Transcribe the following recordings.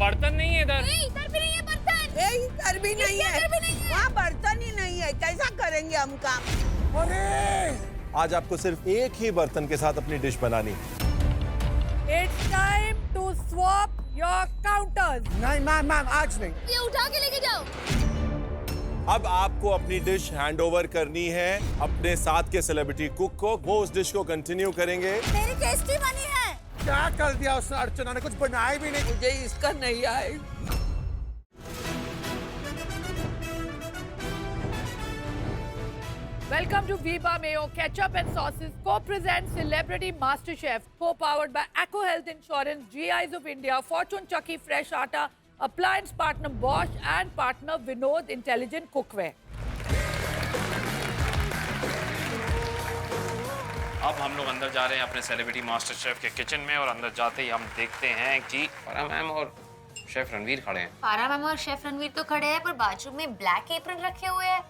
बर्तन नहीं है इधर। इधर भी नहीं है बर्तन। इधर भी नहीं है, वहाँ बर्तन ही नहीं है, कैसा करेंगे हम काम? आज आपको सिर्फ एक ही बर्तन के साथ अपनी डिश बनानी है। It's time to swap your counters. नहीं मैम आज नहीं। ये उठा के लेके जाओ। अब आपको अपनी डिश हैंड ओवर करनी है अपने साथ के सेलिब्रिटी कुक को। वो उस डिश को कंटिन्यू करेंगे। मेरी टेस्टी बनी है। क्या कर दिया उसने? अर्चना ने कुछ बनाया भी नहीं। मुझे इसका नहीं आए। Welcome to Viva Mayo Ketchup and Sauces co-present Celebrity MasterChef, co-powered by Acco Health Insurance, GIs of India, Fortune Chucky Fresh Atta, appliance partner Bosch and partner Vinod Intelligent Cookware. अब हम लोग अंदर जा रहे हैं अपने सेलिब्रिटी मास्टर शेफ के kitchen में और अंदर जाते ही हम देखते हैं कि फराह मैम और शेफ रणवीर खड़े हैं। फारा मैम और शेफ रणवीर तो खड़े हैं पर बाजू में ब्लैक एप्रन रखे हुए हैं।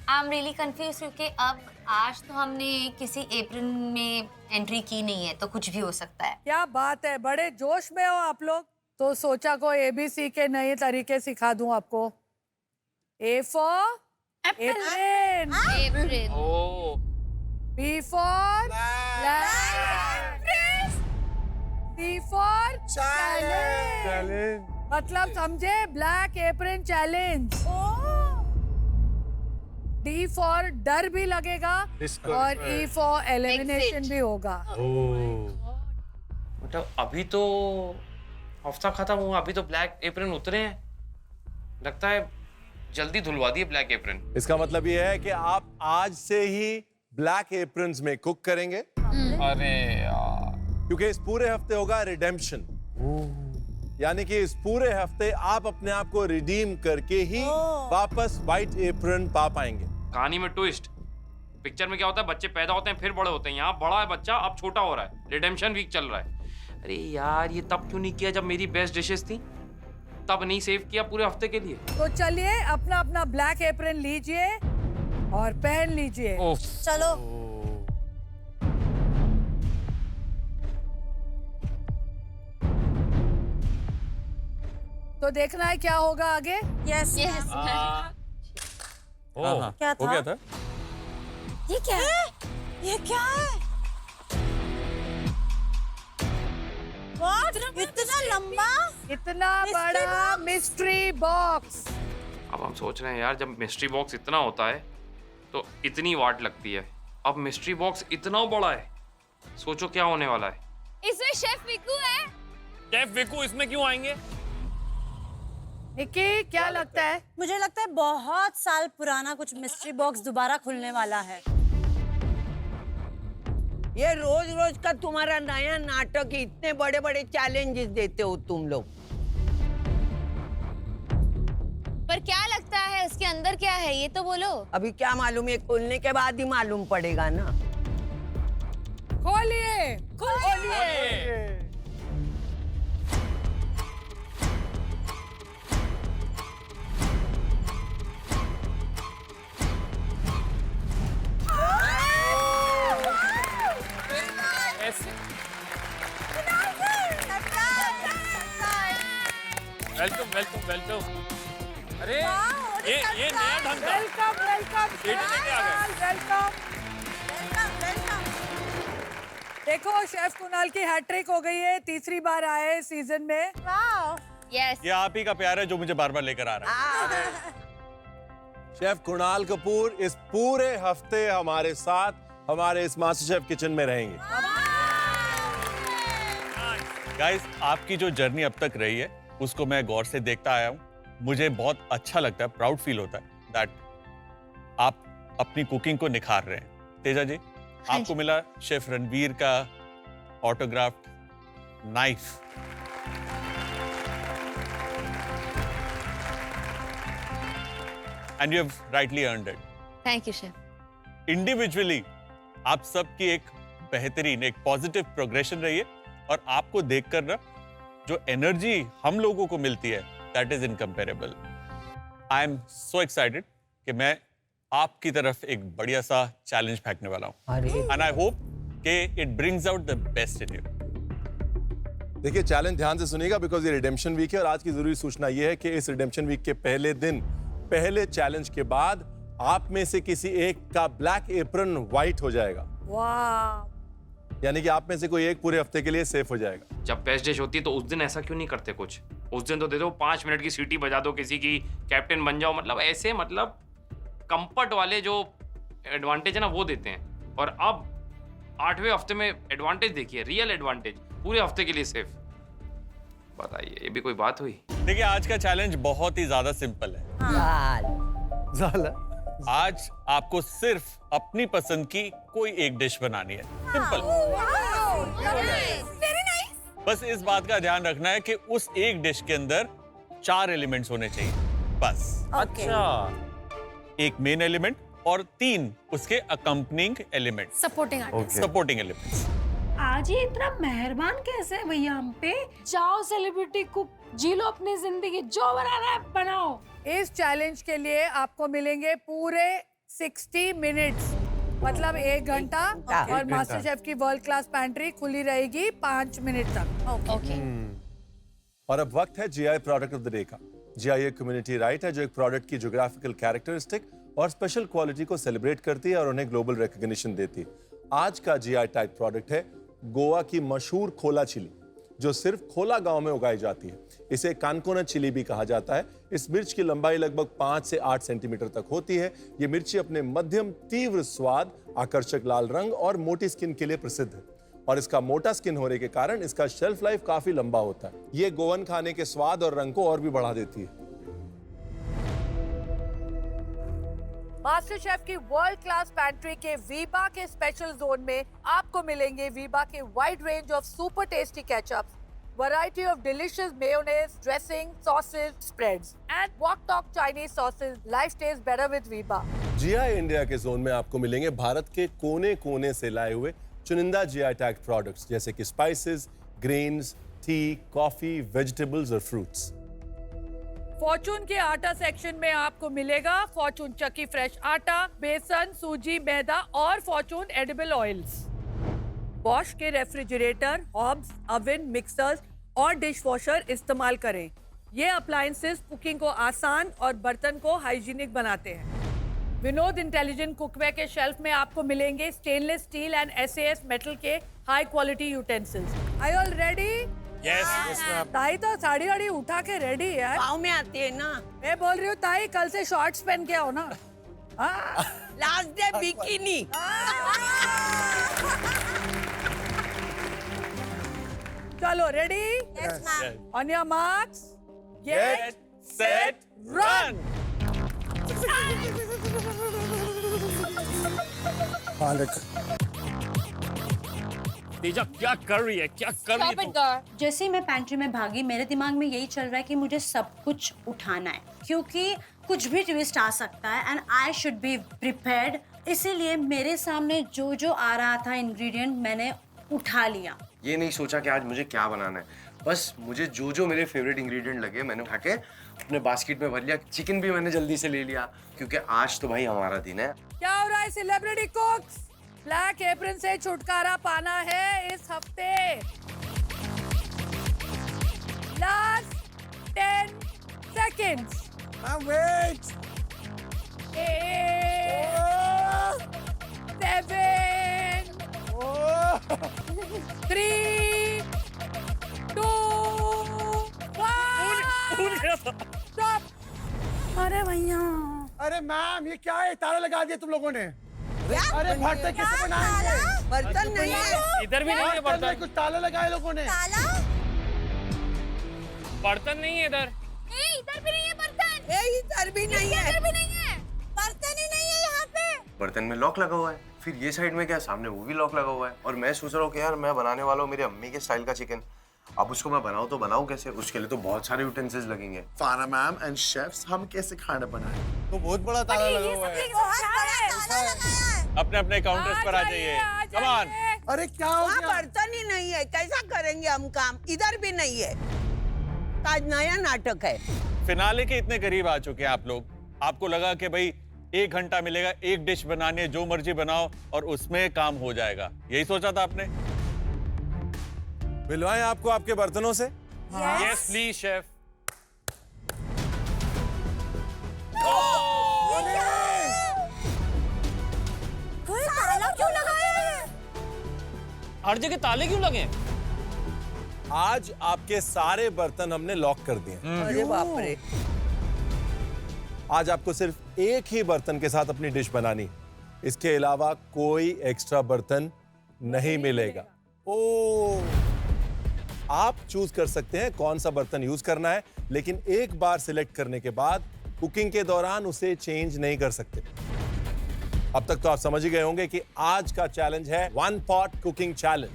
आई एम रियली कंफ्यूज क्योंकि अब आज तो हमने किसी एप्रन में एंट्री की नहीं है तो कुछ भी हो सकता है। क्या बात है, बड़े जोश में हो आप लोग। तो सोचा को ABC के नए तरीके सिखा दूं आपको। A for apron, apron. Oh, B for lamp, C for challenge। मतलब समझे, black apron challenge. D for डर भी लगेगा और E for एलिमिनेशन भी होगा। मतलब अभी तो हफ्ता खत्म हुआ, अभी तो ब्लैक एप्रन उतरे हैं। लगता है जल्दी धुलवा दिए ब्लैक एप्रन। इसका मतलब ये है कि आप आज से ही ब्लैक एप्रन्स में कुक करेंगे। अरे यार, क्योंकि इस पूरे हफ्ते होगा रिडेम्पशन। यानी कि इस पूरे हफ्ते आप अपने आप को रिडीम करके ही वापस व्हाइट एप्रन पा पाएंगे। कहानी में ट्विस्ट। पिक्चर में क्या होता है, बच्चे पैदा होते हैं फिर बड़े होते हैं। यहाँ बड़ा है बच्चा, अब छोटा हो रहा है। रिडेम्पशन वीक चल रहा है। अरे यार, ये तब क्यों नहीं किया जब मेरी बेस्ट डिशेस थी? तब नहीं सेव किया पूरे हफ्ते के लिए। तो चलिए अपना अपना ब्लैक एप्रन लीजिए और पहन लीजिए। चलो तो देखना है क्या होगा आगे। यस क्या था? हो गया था? ये क्या है? ये क्या है? इतना लंबा, इतना बड़ा मिस्ट्री बॉक्स। अब हम सोच रहे हैं यार, जब मिस्ट्री बॉक्स इतना होता है तो इतनी वाट लगती है। अब मिस्ट्री बॉक्स इतना बड़ा है, सोचो क्या होने वाला है। इसमें शेफ विकू है। शेफ विकू इसमें क्यों आएंगे? निकी क्या लगता है? मुझे लगता है बहुत साल पुराना कुछ मिस्ट्री बॉक्स दोबारा खुलने वाला है। ये रोज रोज का तुम्हारा नया नाटक, इतने बड़े बड़े चैलेंजेस देते हो तुम लोग। पर क्या लगता है उसके अंदर क्या है ये तो बोलो। अभी क्या मालूम, ये खोलने के बाद ही मालूम पड़ेगा ना। खोलिए वेलकम वेलकम वेलकम। अरे ये नया ढंग का। वेलकम लेके आ गए। वेलकम। देखो शेफ कुणाल की हैट्रिक हो गई है, तीसरी बार आए सीजन में। यस ये आप ही का प्यार है जो मुझे बार बार लेकर आ रहा है। शेफ कुणाल कपूर इस पूरे हफ्ते हमारे साथ हमारे इस मास्टर शेफ किचन में रहेंगे। गाइस, आपकी जो जर्नी अब तक रही है उसको मैं गौर से देखता आया हूँ। मुझे बहुत अच्छा लगता है, प्राउड फील होता है दैट आप अपनी कुकिंग को निखार रहे हैं। तेजा जी, आपको मिला शेफ रणवीर का autographed knife. And you have rightly earned it. Thank you chef. Individually आप सबकी एक बेहतरीन, एक पॉजिटिव प्रोग्रेशन रही है और आपको देखकर ना जो एनर्जी हम लोगों को मिलती है that is incomparable. I am so excited कि मैं आपकी तरफ एक बढ़िया सा चैलेंज फेंकने वाला हूं। एंड आई होप कि it brings out the best in you. देखिए चैलेंज ध्यान से सुनिएगा बिकॉज ये रिडेम्पशन वीक है और आज की जरूरी सूचना ये है कि इस रिडेम्पशन वीक के पहले दिन पहले चैलेंज के बाद आप में से किसी एक का ब्लैक एप्रन व्हाइट हो जाएगा। वाह, यानी कि आप में से कोई एक पूरे हफ्ते के लिए सेफ हो जाएगा। जब बेस्ट डिश होती है तो उस दिन ऐसा क्यों नहीं करते कुछ? उस दिन तो दे दो 5 मिनट की सीटी बजा दो किसी की, कैप्टन बन जाओ, मतलब ऐसे मतलब कंफर्ट वाले जो एडवांटेज है ना वो देते हैं। और अब 8वें हफ्ते में एडवांटेज देखिए, रियल एडवांटेज, पूरे हफ्ते के लिए सेफ। बताइए ये भी कोई बात हुई? देखिए आज का चैलेंज बहुत ही ज्यादा सिंपल है। आज आपको सिर्फ अपनी पसंद की कोई एक डिश बनानी है, सिंपल। बस इस बात का ध्यान रखना है कि उस एक डिश के अंदर 4 एलिमेंट्स होने चाहिए, बस। ओके। एक मेन एलिमेंट और 3 उसके अकम्पनिंग एलिमेंट, सपोर्टिंग एलिमेंट्स। आज ये इतना मेहरबान कैसे है भैया हम पे? जाओ सेलिब्रिटी कुक, जी लो अपनी जिंदगी, जो बनाना है बनाओ। इस चैलेंज के लिए आपको मिलेंगे पूरे 60 मिनट्स, मतलब 1 घंटा। और मास्टर शेफ की वर्ल्ड क्लास पैंट्री खुली रहेगी 5 मिनट तक। ओके। और अब वक्त है GI product of the day का। जीआई एक कम्युनिटी राइट है जो एक प्रोडक्ट की ज्योग्राफिकल कैरेक्टरिस्टिक और स्पेशल क्वालिटी को सेलिब्रेट करती है और उन्हें ग्लोबल रिकॉग्निशन देती है। आज का जीआई टैग प्रोडक्ट है गोवा की मशहूर खोला चिली, जो सिर्फ खोला गांव में उगाई जाती है। इसे कानकोना चिली भी कहा जाता है। इस मिर्च की लंबाई लगभग 5 से 8 सेंटीमीटर तक होती है। ये मिर्ची अपने मध्यम तीव्र स्वाद, आकर्षक लाल रंग और मोटी स्किन के लिए प्रसिद्ध है। और इसका मोटा स्किन होने के कारण इसका शेल्फ लाइफ काफी लंबा होता है। ये गोवन खाने के स्वाद और रंग को और भी बढ़ा देती है। मास्टर शेफ की वर्ल्ड क्लास पैंट्री के वीबा के स्पेशल जोन में आपको मिलेंगे वीबा के wide range of super tasty ketchups, variety of delicious mayonnaise, dressing, sauces, spreads, and wok talk Chinese sauces. Life tastes better with Viba. GI India के zone में आपको मिलेंगे भारत के कोने-कोने से लाए हुए चुनिंदा जीआई टैग प्रोडक्ट्स जैसे कि spices, grains, T, coffee, vegetables और फ्रूट्स। फॉर्चून के आटा सेक्शन में आपको मिलेगा फॉर्चून चक्की फ्रेश आटा, बेसन, सूजी, मैदा और फॉर्चून एडिबल ऑयल्स। बॉश के रेफ्रिजरेटर, हॉब्स, ओवन, मिक्सर्स और डिश वॉशर इस्तेमाल करें। ये अप्लायंसेस कुकिंग को आसान और बर्तन को हाइजीनिक बनाते हैं। विनोद इंटेलिजेंट कुकवेयर के शेल्फ में आपको मिलेंगे stainless steel and SAS metal के high quality utensils. Are you all ready? Yes ताई तो साड़ी वाड़ी उठा के रेडी है। पाँव में आती है ना। मैं बोल रही हूँ ताई कल से शॉर्ट्स पहन के आओ ना। Last day bikini. चलो ready? On your marks, get set run. Teja क्या कर रही है, क्या कर रही है तू? जैसे ही मैं पैंट्री में भागी मेरे दिमाग में यही चल रहा है कि मुझे सब कुछ उठाना है क्योंकि कुछ भी ट्विस्ट आ सकता है and I should be prepared. इसीलिए मेरे सामने जो जो आ रहा था इंग्रेडिएंट मैंने उठा लिया। ये नहीं सोचा कि आज मुझे क्या बनाना है, बस मुझे जो जो मेरे फेवरेट इंग्रेडिएंट लगे मैंने उठा के अपने बास्केट में भर लिया। चिकन भी मैंने जल्दी से ले लिया क्योंकि आज तो भाई हमारा दिन है। क्या हो रहा है सेलिब्रिटी कुक्स? ब्लैक एप्रन से छुटकारा पाना है इस हफ्ते। Last 10 seconds. Wait. 8, 7, 3, 2, 1. Stop. अरे भैया, अरे मैम ये क्या है, ताला लगा दिया तुम लोगों ने। अरे भरते कैसे बनाएंगे? बर्तन नहीं है। इधर भी नहीं है बर्तन में बर्तन, कुछ ताला लगाए लोगों ने। बर्तन नहीं है इधर। इधर भी नहीं है बर्तन। इधर भी नहीं है। इधर भी नहीं है। बर्तन ही नहीं है यहाँ पे। बर्तन में लॉक लगा हुआ है, फिर ये साइड में क्या, सामने वो भी लॉक लगा हुआ है। और मैं सोच रहा हूँ कि यार मैं बनाने वाला हूँ मेरी अम्मी के स्टाइल का चिकन, अब उसको मैं बनाऊँ तो बनाऊँ कैसे? उसके लिए तो बहुत सारे यूटेंसिल्स लगेंगे। फाना मैम एंड शेफ्स हम कैसे खाना बनाएं? तो बहुत बड़ा ताला लगा हुआ है। अपने अपने काउंटर्स पर आ जाइए। Come on. अरे क्या हो वहाँ गया? बर्तन ही नहीं है, कैसा करेंगे हम काम? इधर भी नहीं है। आज नया नाटक है। फिनाले के इतने करीब आ चुके हैं आप लोग। आपको लगा कि भाई 1 घंटा मिलेगा, एक डिश बनानी है, जो मर्जी बनाओ और उसमें काम हो जाएगा, यही सोचा था आपने? मिलवाएं आपको आपके बर्तनों से? Yes please chef. ताला क्यों लगाया है? हर जगह ताले क्यों लगे? आज आपके सारे बर्तन हमने लॉक कर दिए हैं। अरे बाप रे। आज आपको सिर्फ एक ही बर्तन के साथ अपनी डिश बनानी, इसके अलावा कोई एक्स्ट्रा बर्तन नहीं मिलेगा। ओ, आप चूज कर सकते हैं कौन सा बर्तन यूज करना है, लेकिन एक बार सिलेक्ट करने के बाद कुकिंग के दौरान उसे चेंज नहीं कर सकते। अब तक तो आप समझ ही गए होंगे कि आज का चैलेंज है 1 पॉट कुकिंग चैलेंज।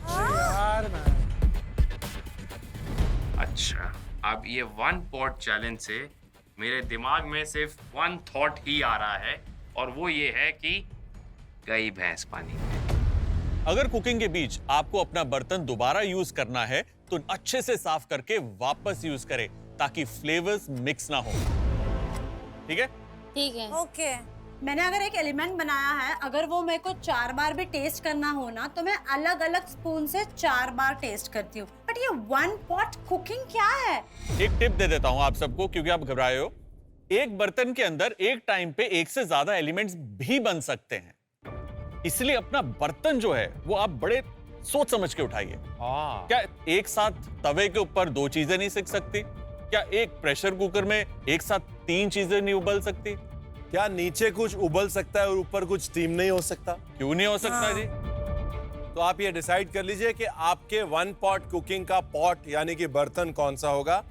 अच्छा, अब ये 1 पॉट चैलेंज से मेरे दिमाग में सिर्फ 1 थॉट ही आ रहा है, और वो ये है कि गई भैंस पानी में। अगर कुकिंग के बीच आपको अपना बर्तन दोबारा यूज करना है तो अच्छे से साफ करके वापस यूज करें ताकि फ्लेवर्स मिक्स ना हो। ठीक है? ठीक है। ओके। मैंने अगर एक एलिमेंट बनाया है, अगर वो मेरे को 4 बार भी टेस्ट करना हो ना, तो मैं अलग अलग स्पून से 4 बार टेस्ट करती हूँ। बट ये 1 पॉट कुकिंग क्या है? एक टिप दे देता हूं आप सबको, क्योंकि आप घबराए हो। एक बर्तन के अंदर एक टाइम पे एक से ज्यादा एलिमेंट्स भी बन सकते हैं, इसलिए अपना बर्तन जो है वो आप बड़े सोच समझ के उठाइए। क्या एक साथ तवे के ऊपर 2 चीजें नहीं सिक सकती? क्या एक प्रेशर कुकर में एक साथ 3 चीजें नहीं उबल सकती? क्या नीचे कुछ उबल सकता है और ऊपर कुछ स्टीम नहीं हो सकता? क्यों नहीं हो सकता जी? तो आप ये डिसाइड कर लीजिए कि आपके 1 पॉट कुकिंग का पॉट यानी कि बर्तन कौन सा होगा।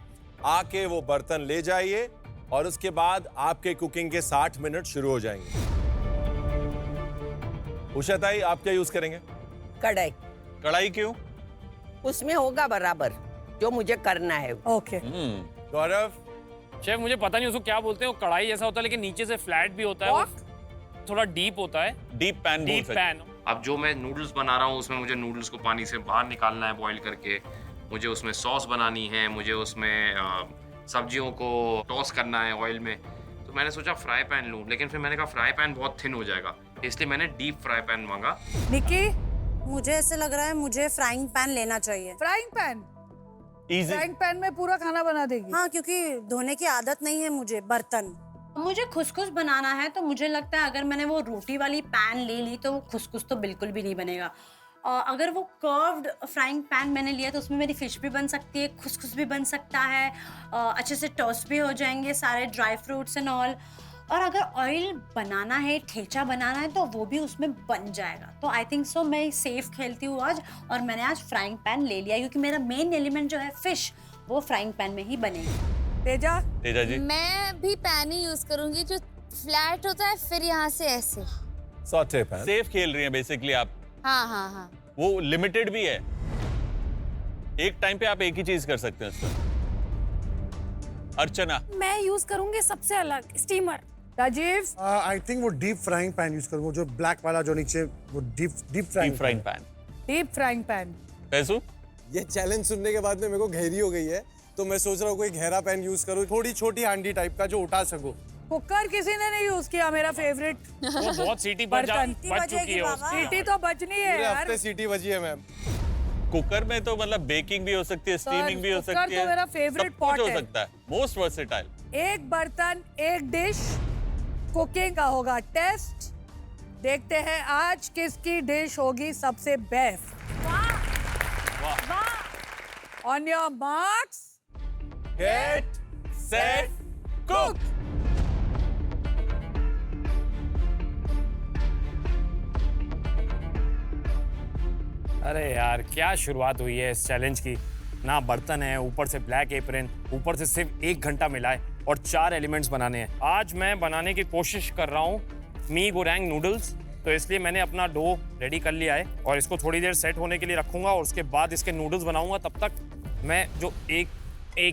आके वो बर्तन ले जाइए और उसके बाद आपके कुकिंग के 60 मिनट शुरू हो जाएंगे। उषा ताई, आप क्या यूज करेंगे? कढ़ाई। कढ़ाई क्यों? उसमें होगा बराबर जो मुझे करना है। ओके। गौरव? शेफ, मुझे पता नहीं उसको क्या बोलते हैं, वो कढ़ाई जैसा होता है लेकिन नीचे से फ्लैट भी होता है, वो थोड़ा डीप होता है। डीप पैन बोल सकते हैं। अब जो मैं नूडल्स बना रहा हूँ उसमें मुझे नूडल्स को पानी से बाहर निकालना है बॉईल करके, मुझे उसमें सॉस बनानी है, मुझे उसमें सब्जियों को टॉस करना है ऑयल में। तो मैंने सोचा फ्राई पैन लूँ, लेकिन फिर मैंने कहा फ्राई पैन बहुत थिन हो जाएगा, इसलिए मैंने डीप फ्राई पैन मांगा। निकी, मुझे ऐसे लग रहा है मुझे फ्राइंग पैन लेना चाहिए। Frying pan? Easy. Frying pan में पूरा खाना बना देगी? हाँ, क्योंकि धोने की आदत नहीं है मुझे बर्तन। मुझे खुसखुस बनाना है, तो मुझे लगता है अगर मैंने वो रोटी वाली पैन ले ली तो वो खुसखुस तो बिल्कुल भी नहीं बनेगा। और अगर वो कर्व्ड फ्राइंग पैन मैंने लिया तो उसमें मेरी फिश भी बन सकती है, खुसखुस भी बन सकता है, अच्छे से टोस्ट भी हो जाएंगे सारे ड्राई फ्रूट्स एंड ऑल। और अगर ऑयल बनाना है, ठेचा बनाना है, तो वो भी उसमें बन जाएगा। तो आई थिंक सो मैं सेफ खेलती हूँ आज, और मैंने आज फ्राइंग पैन ले लिया क्योंकि मेरा मेन एलिमेंट जो है फिश, वो फ्राइंग पैन में ही बनेगी। तेजा? तेजा जी? मैं भी पैन ही यूज करूंगी जो फ्लैट होता है, फिर यहाँ से ऐसे। Saute pan. सेफ खेल रही हैं बेसिकली आप। हाँ हाँ हाँ। वो लिमिटेड भी है, एक टाइम पे आप एक ही चीज कर सकते हैं उसमें। अर्चना? मैं यूज करूंगी सबसे अलग, स्टीमर। राजीव? आई थिंक वो डीप फ्राइंग पैन यूज करूँ, जो ब्लैक वाला जो नीचे वो deep frying pan. Deep frying pan. पैसू? ये चैलेंज सुनने के बाद में मेरे को गहरी हो गई है, तो मैं सोच रहा हूँ कोई गहरा पैन यूज करूँ, थोड़ी छोटी हांडी टाइप का जो उठा सकूं। कुकर किसी ने नहीं यूज किया, मेरा फेवरेट। वो बहुत सीटी बच चुकी है उसकी। सीटी तो बचनी है पूरे यार। हफ्ते सीटी बजी है मैम। कुकर में तो मतलब बेकिंग भी हो सकती है, स्टीमिंग भी हो कुकर सकती है, तो मेरा favorite सब कुछ pot हो है। सकता है, मोस्ट वर्सेटाइल। एक बर्तन एक डिश, कुकिंग का होगा टेस्ट। देखते हैं आज किसकी डिश होगी सबसे best. On your marks, get set cook. अरे यार, क्या शुरुआत हुई है इस चैलेंज की। ना बर्तन है, ऊपर से ब्लैक एप्रन, ऊपर से सिर्फ 1 घंटा मिला है और 4 एलिमेंट्स बनाने हैं। आज मैं बनाने की कोशिश कर रहा हूँ मी गोरैंग नूडल्स, तो इसलिए मैंने अपना डो रेडी कर लिया है और इसको थोड़ी देर सेट होने के लिए रखूंगा और उसके बाद इसके नूडल्स बनाऊंगा। तब तक मैं जो एक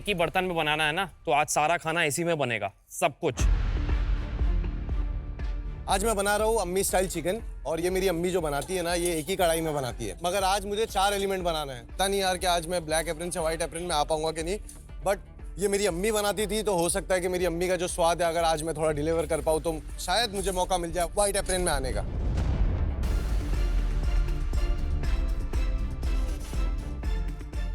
ही बर्तन में बनाना है ना, तो आज सारा खाना इसी में बनेगा, सब कुछ। आज मैं बना रहा हूँ अम्मी स्टाइल चिकन, और ये मेरी अम्मी जो बनाती है ना, ये एक ही कढ़ाई में बनाती है। मगर आज मुझे 4 एलिमेंट बनाना है। पता नहीं यार कि आज मैं ब्लैक एप्रन से व्हाइट एप्रन में आ पाऊंगा कि नहीं, बट ये मेरी अम्मी बनाती थी, तो हो सकता है कि मेरी अम्मी का जो स्वाद है अगर आज मैं थोड़ा डिलीवर कर पाऊँ तो शायद मुझे मौका मिल जाए व्हाइट एप्रन में आने का।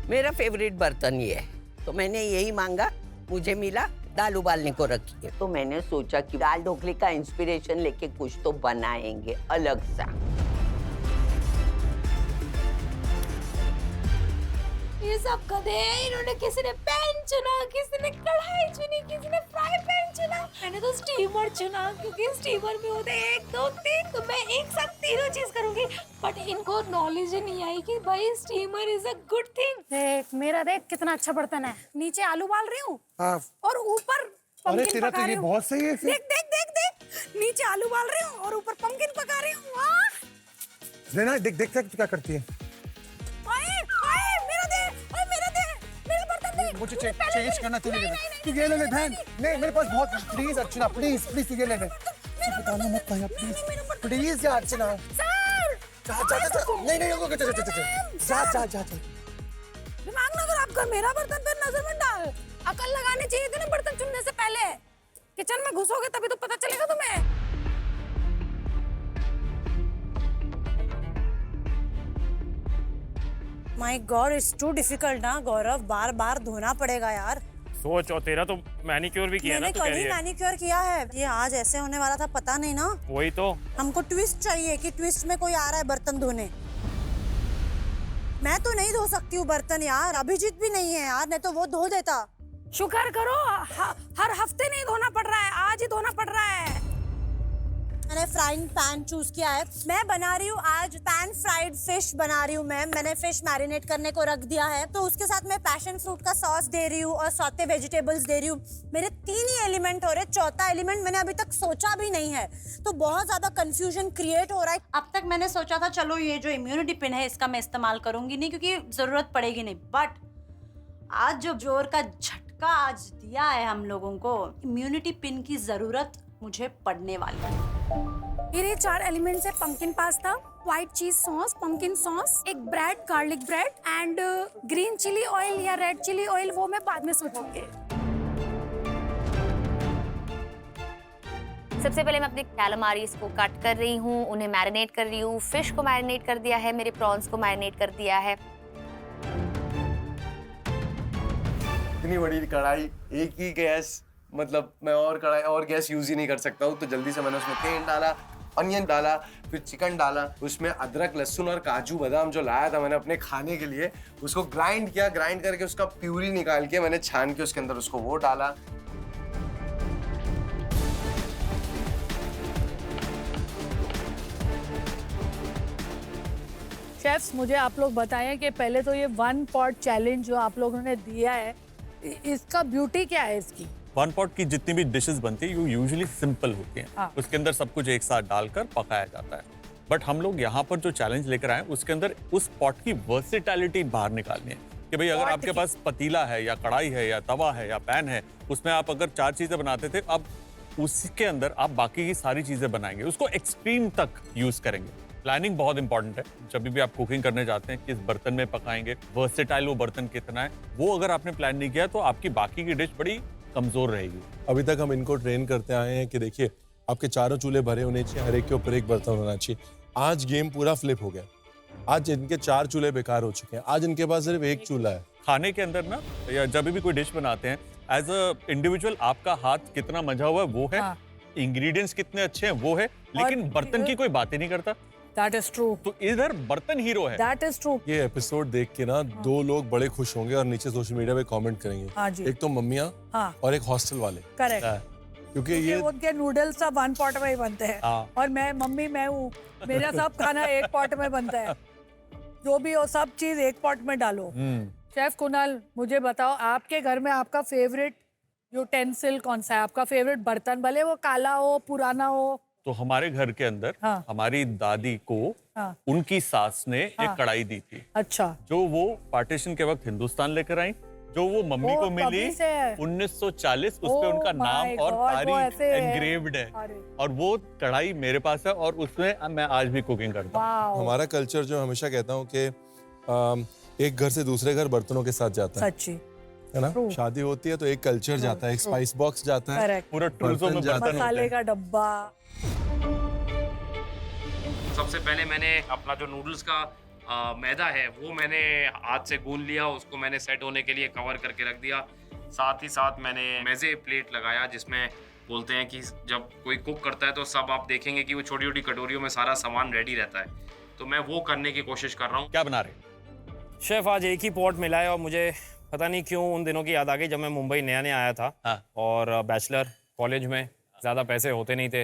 मेरा फेवरेट बर्तन ये है, तो मैंने यही मांगा, मुझे मिला, दाल उबालने को रखी है। तो मैंने सोचा कि दाल ढोकले का इंस्पिरेशन लेके कुछ तो बनाएंगे अलग सा। ये सब गधे हैं, इन्होंने किसी ने पैन चुना, किसी ने कढ़ाई चुनी, किसी ने फ्राई पैन चुना, मैंने तो स्टीमर चुना क्योंकि स्टीमर में होते 1 2 3, तो मैं एक साथ तीनों चीज करूंगी। बट इनको नॉलेज ही नहीं आई कि भाई steamer is a good thing. देख मेरा, देख कितना अच्छा बर्तन है, नीचे आलू उबाल रही हूँ और ऊपर पंपकिन पका रही हूँ। बहुत सही है। देख देख देख देख, नीचे आलू उबाल रही हूँ और ऊपर पंपकिन पका रही हूँ। वाह लेना, देख देख तू क्या करती है। मुझे चेंज करना, तू नहीं, तू ये ले ले बहन। नहीं मेरे पास बहुत, प्लीज अर्चना, प्लीज प्लीज तू ये ले ले। बताना मत भैया, प्लीज प्लीज यार अर्चना। जा जा जा, नहीं नहीं रुको, जा जा जा। दिमाग ना खराब कर, मेरा बर्तन पे नजर मत डाल। अकल लगानी चाहिए थी ना बर्तन चुनने से पहले। किचन में घुसोगे तभी तो पता चलेगा तुम्हें। My god, it's too difficult ना गौरव, बार बार धोना पड़ेगा यार। सोच, और तेरा तो मैनिक्योर भी किया ना, मैंने तो कल ही मैनिक्योर किया है, ये आज ऐसे होने वाला था पता नहीं ना। वही तो, हमको ट्विस्ट चाहिए कि ट्विस्ट में कोई आ रहा है बर्तन धोने। मैं तो नहीं धो सकती हूँ बर्तन यार, अभिजीत भी नहीं है यार, नहीं तो वो धो देता। शुक्र करो हर हफ्ते नहीं धोना पड़ रहा है, आज ही धोना पड़ रहा है। मैंने फ्राइंग पैन चूज किया है, मैं बना रही हूँ आज पैन फ्राइड फिश बना रही हूँ मैंने फिश मैरिनेट करने को रख दिया है, तो उसके साथ मैं पैशन फ्रूट का सॉस दे रही हूँ और सौते वेजिटेबल्स दे रही हूँ। मेरे 3 ही एलिमेंट हो रहे, चौथा एलिमेंट मैंने अभी तक सोचा भी नहीं है, तो बहुत ज्यादा कंफ्यूजन क्रिएट हो रहा है। अब तक मैंने सोचा था चलो ये जो इम्यूनिटी पिन है इसका मैं इस्तेमाल करूंगी नहीं क्योंकि जरूरत पड़ेगी नहीं, बट आज जो जोर का झटका आज दिया है हम लोगों को, इम्यूनिटी पिन की जरूरत मुझे पड़ने वाली है। मेरे 4 एलिमेंट्स है, pumpkin pasta, white cheese sauce, pumpkin sauce, एक bread, garlic bread and green chilli oil या रेड चिली ऑयल, वो मैं बाद में सोचूंगी। सबसे पहले मैं अपने कैलामारीज को कट कर रही हूँ, उन्हें मैरिनेट कर रही हूँ। फिश को मैरिनेट कर दिया है, मेरे प्रॉन्स को मैरिनेट कर दिया है। इतनी बड़ी कढ़ाई, एक ही गैस, मतलब मैं और कढ़ाई और गैस यूज ही नहीं कर सकता हूँ, तो जल्दी से मैंने उसमें तेल डाला, अनियन डाला, फिर चिकन डाला, उसमें अदरक लहसुन और काजू बादाम जो लाया था मैंने अपने खाने के लिए, उसको ग्राइंड किया, ग्राइंड करके उसका प्यूरी निकाल के मैंने छान के उसके अंदर उसको वो डाला। शेफ्स, मुझे आप लोग बताएं कि पहले तो ये 1 पॉट चैलेंज जो आप लोगों ने दिया है, इसका ब्यूटी क्या है इसकी? 1 पॉट की जितनी भी डिशेस बनती है, वो यूजुअली सिंपल होती हैं। उसके अंदर सब कुछ एक साथ डालकर पकाया जाता है। बट हम लोग यहाँ पर जो चैलेंज लेकर आए, उसके अंदर उस पॉट की वर्सेटैलिटी बाहर निकालनी है कि भाई अगर आपके पास पतीला है या कढ़ाई है या तवा है या पैन है, उसमें आप अगर 4 चीजें बनाते थे, अब उसके अंदर आप बाकी की सारी चीजें बनाएंगे, उसको एक्सट्रीम तक यूज करेंगे। प्लानिंग बहुत इंपॉर्टेंट है। जब भी आप कुकिंग करने जाते हैं, किस बर्तन में पकाएंगे, वर्सेटाइल वो बर्तन कितना है, वो अगर आपने प्लान नहीं किया तो आपकी बाकी की डिश बड़ी कमजोर रहेगी। अभी तक हम इनको ट्रेन करते आए हैं कि देखिए आपके चारों चूल्हे भरे होने चाहिए, हर एक के ऊपर एक बर्तन होना चाहिए। आज गेम पूरा फ्लिप हो गया, आज इनके 4 चूल्हे बेकार हो चुके हैं, आज इनके पास सिर्फ एक चूल्हा है। खाने के अंदर ना, या जब भी कोई डिश बनाते हैं, एज अ इंडिविजुअल आपका हाथ कितना मंझा हुआ है वो है, इंग्रेडिएंट्स कितने अच्छे हैं वो है, लेकिन बर्तन की कोई बात ही नहीं करता। That is true. तो इधर बर्तन हीरो है। That is true. ये एपिसोड देख के ना 2 लोग बड़े खुश होंगे और नीचे सोशल मीडिया पे कमेंट करेंगे। हाँ जी। एक तो मम्मियाँ और एक हॉस्टल वाले। करेक्ट। क्योंकि ये उनके नूडल्स सब 1 पॉट में ही बनते हैं, और मैं मम्मी मैं हूँ, मेरा सब खाना 1 पॉट में बनता है। जो भी हो सब चीज 1 पॉट में डालो। शेफ कुणाल, मुझे बताओ आपके घर में आपका फेवरेट यूटेंसिल कौन सा है? आपका फेवरेट बर्तन, भले वो काला हो पुराना हो? तो हमारे घर के अंदर हमारी दादी को उनकी सास ने एक कढ़ाई दी थी। अच्छा। जो वो पार्टीशन के वक्त हिंदुस्तान लेकर आई, जो वो मम्मी को मिली 1940, उस पे उनका नाम और तारीख एनग्रेव्ड है, और वो कढ़ाई मेरे पास है और उसमें मैं आज भी कुकिंग करता हूँ। हमारा कल्चर जो हमेशा कहता हूँ कि एक घर से दूसरे घर बर्तनों के साथ जाता है, सच्ची है ना? शादी होती है तो एक कल्चर जाता है, एक स्पाइस बॉक्स जाता है, पूरा ट्रूजो में मसाले का डब्बा। सबसे पहले मैंने अपना जो नूडल्स का मैदा है वो मैंने हाथ से गूंद लिया, उसको मैंने सेट होने के लिए कवर करके रख दिया। साथ ही साथ मैंने मेज़े प्लेट लगाया, जिसमें बोलते हैं कि जब कोई कुक करता है तो सब आप देखेंगे कि वो छोटी छोटी कटोरियों में सारा सामान रेडी रहता है, तो मैं वो करने की कोशिश कर रहा हूँ। क्या बना रहे हैं? शेफ आज एक ही पॉट मिला है और मुझे पता नहीं क्यों उन दिनों की याद आ गई जब मैं मुंबई नया नया आया था। हाँ। और बैचलर कॉलेज में ज़्यादा पैसे होते नहीं थे,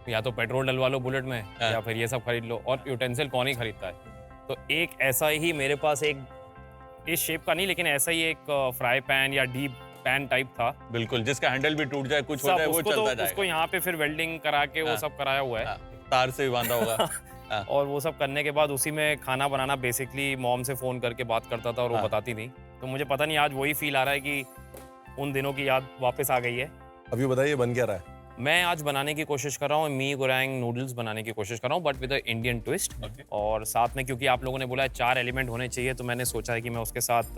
या तो पेट्रोल डलवा लो बुलेट में, हाँ। या फिर ये सब खरीद लो, और यूटेंसिल कौन ही खरीदता है। तो एक ऐसा ही मेरे पास, एक इस शेप का नहीं लेकिन ऐसा ही एक फ्राई पैन या डीप पैन टाइप था। बिल्कुल, जिसका हैंडल भी टूट जाए, कुछ हो सब जाए, वो उसको चलता तो जाएगा। उसको यहाँ पे फिर वेल्डिंग करा के वो हाँ। सब कराया हुआ है। हाँ, तार से भी बांधा होगा। हाँ। और वो सब करने के बाद उसी में खाना बनाना, बेसिकली मॉम से फ़ोन करके बात करता था और वो हाँ। बताती थी। तो मुझे पता नहीं आज वही फील आ रहा है कि उन दिनों की याद वापस आ गई है। अभी बताइए बन क्या रहा है? मैं आज बनाने की कोशिश कर रहा हूँ मी गोरैंग नूडल्स बनाने की कोशिश कर रहा हूँ, बट विद इंडियन ट्विस्ट। और साथ में क्योंकि आप लोगों ने बोला है 4 एलिमेंट होने चाहिए, तो मैंने सोचा है कि मैं उसके साथ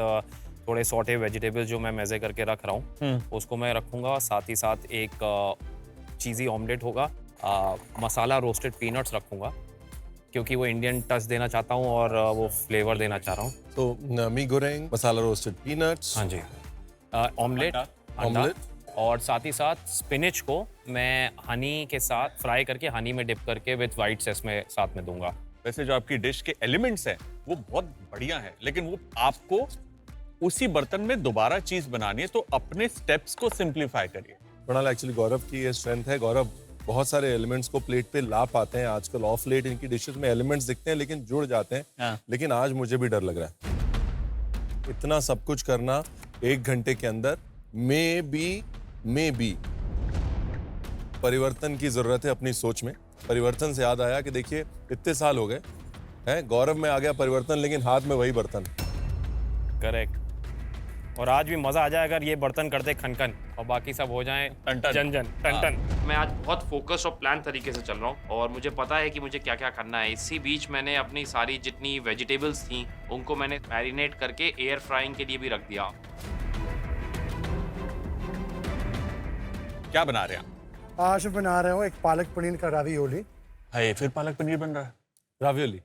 थोड़े सॉटे वेजिटेबल्स जो मैं मेज़े करके रख रहा हूँ उसको मैं रखूँगा। साथ ही साथ एक चीज़ी ऑमलेट होगा, मसाला रोस्टेड पीनट्स रखूँगा क्योंकि वो इंडियन टच देना चाहता हूँ और वो फ्लेवर देना चाह रहा हूँ। तो मी गोरेंग, मसाला रोस्टेड पीनट्स, हाँ जी, ऑमलेट, ऑमलेट, और साथ ही साथ स्पिनिच को मैं हनी के साथ फ्राई करके हनी में डिप करके विद वाइट सॉस में साथ में दूंगा। वैसे जो आपकी डिश के एलिमेंट्स हैं वो बहुत बढ़िया है, लेकिन वो आपको उसी बर्तन में दोबारा चीज बनानी है, तो अपने स्टेप्स को सिंप्लीफाई करिए। कुणाल, एक्चुअली गौरव की ये स्ट्रेंथ है। गौरव बहुत सारे एलिमेंट्स को प्लेट पे ला पाते हैं। आजकल ऑफ लेट इनकी डिशेस में एलिमेंट्स दिखते हैं लेकिन जुड़ जाते हैं। हाँ। लेकिन आज मुझे भी डर लग रहा है, इतना सब कुछ करना 1 घंटे के अंदर। मे बी परिवर्तन की जरूरत है अपनी सोच में। परिवर्तन से याद आया कि देखिए इतने साल हो गए हैं, गौरव में आ गया परिवर्तन, लेकिन हाथ में वही बर्तन। करेक्ट। और आज भी मजा आ जाए अगर ये बर्तन करते खनखन और बाकी सब हो जाए टन-टन। जन टन। मैं आज बहुत फोकस और प्लान तरीके से चल रहा हूँ और मुझे पता है कि मुझे क्या क्या करना है। इसी बीच मैंने अपनी सारी जितनी वेजिटेबल्स थी उनको मैंने मैरिनेट करके एयर फ्राइंग के लिए भी रख दिया। क्या बना रहे हैं आप? आज मैं बना रहा हूँ एक पालक पनीर का रावियोली। हाय, फिर पालक पनीर बन रहा है? रावियोली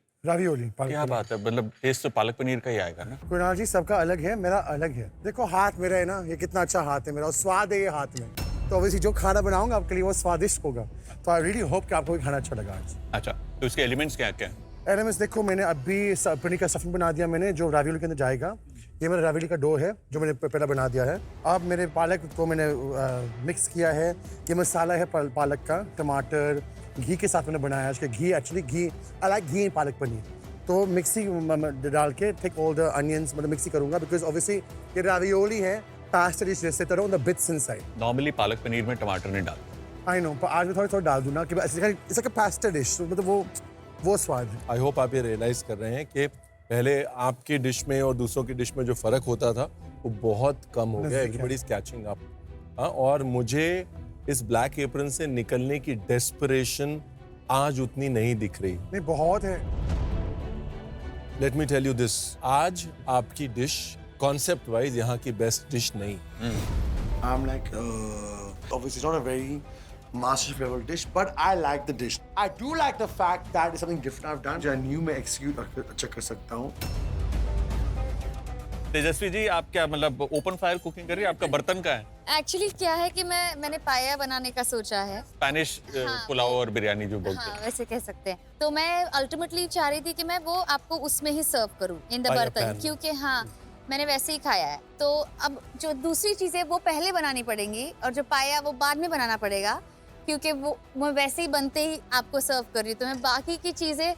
पालक क्या बात है, मतलब टेस्ट तो पालक पनीर का ही आएगा ना? कुणाल जी, सबका अलग है, मेरा अलग है। देखो हाथ मेरा है ना, ये कितना अच्छा हाथ है मेरा और स्वाद है ये हाथ में, तो ऑब्वियसली जो खाना बनाऊंगा आपके लिए वो स्वादिष्ट होगा। तो आई रियली होप कि आपको खाना अच्छा लगा आज। अच्छा, तो इसके एलिमेंट्स क्या क्या हैं? एलिमेंट्स देखो, मैंने अभी पनीर का स्टफिंग बना दिया मैंने, जो रावियोली के अंदर जाएगा। ये मेरा रावियोली का डो है जो मैंने पहले बना दिया है। अब मेरे पालक को मैंने मिक्स किया है। ये मसाला है पालक का, टमाटर, घी के साथ मैंने बनाया है। घी, एक्चुअली घी, आई लाइक घी इन पालक पनीर। तो मिक्सी डाल के टेक ऑल द अनियंस, मतलब मिक्सी करूंगा बिकॉज ऑब्वियसली ये रावियोली है पास्ता डिश जैसे तरह on the bits inside. Normally palak paneer में टमाटर नहीं डालते। आई नो, पर आज मैं थोड़ा डाल दूँ ना कि it's like a pasta dish, मतलब वो स्वाद है। आई होप आप ये रियलाइज कर रहे हैं कि पहले आपकी डिश में और दूसरों की डिश में जो फर्क होता था वो बहुत कम हो गया। Everybody is catching up. हाँ, और मुझे इस ब्लैक एप्रन से निकलने की डेस्परेशन आज उतनी नहीं दिख रही। नहीं, बहुत है। Let me tell you this, आज आपकी डिश कॉन्सेप्ट वाइज यहाँ की बेस्ट डिश नहीं। I'm like, obviously it's not a very master level dish, but I like the dish. I do like the fact that it's something different I've done, जो new में execute अच्छा कर सकता हूँ। तेजस्वी जी, आप क्या मतलब ओपन फायर कुकिंग कर रही है? आपका बर्तन का है? एक्चुअली क्या है कि मैंने पाया बनाने का सोचा है। स्पेनिश पुलाव और बिरयानी जो बोलते हैं। वैसे कह सकते हैं। तो मैं अल्टीमेटली चाह रही थी कि मैं वो आपको उसमें ही सर्व करूं इन द पाया बर्तन, पैन। क्योंकि हाँ मैंने वैसे ही खाया है। तो अब जो दूसरी चीजें वो पहले बनानी पड़ेंगी और जो पाया वो बाद में बनाना पड़ेगा, क्योंकि वो मैं वैसे ही बनते ही आपको सर्व कर रही हूँ। तो मैं बाकी की चीजें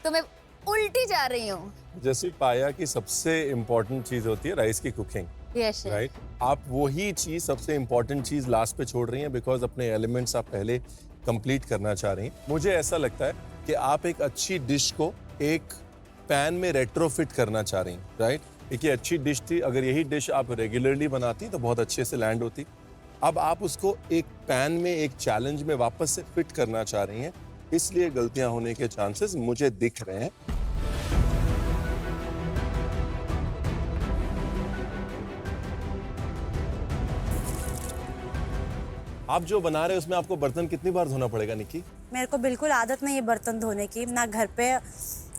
तो मैं उल्टी जा रही हूँ। जैसे पाया की सबसे इम्पोर्टेंट चीज होती है राइस की कुकिंग, यस राइट? आप वही चीज, सबसे इम्पोर्टेंट चीज लास्ट पे छोड़ रही हैं बिकॉज अपने एलिमेंट्स आप पहले कंप्लीट करना चाह रही हैं। मुझे ऐसा लगता है कि आप एक अच्छी डिश को एक पैन में रेट्रोफिट करना चाह रही हैं, राइट? एक ये अच्छी डिश थी, अगर यही डिश आप रेगुलरली बनाती तो बहुत अच्छे से लैंड होती। अब आप उसको एक पैन में एक चैलेंज में वापस से फिट करना चाह रही हैं, इसलिए गलतियां होने के चांसेस मुझे दिख रहे हैं। आप जो बना रहे हैं उसमें आपको बर्तन कितनी बार धोना पड़ेगा निक्की? मेरे को बिल्कुल आदत नहीं है बर्तन धोने की, ना घर पे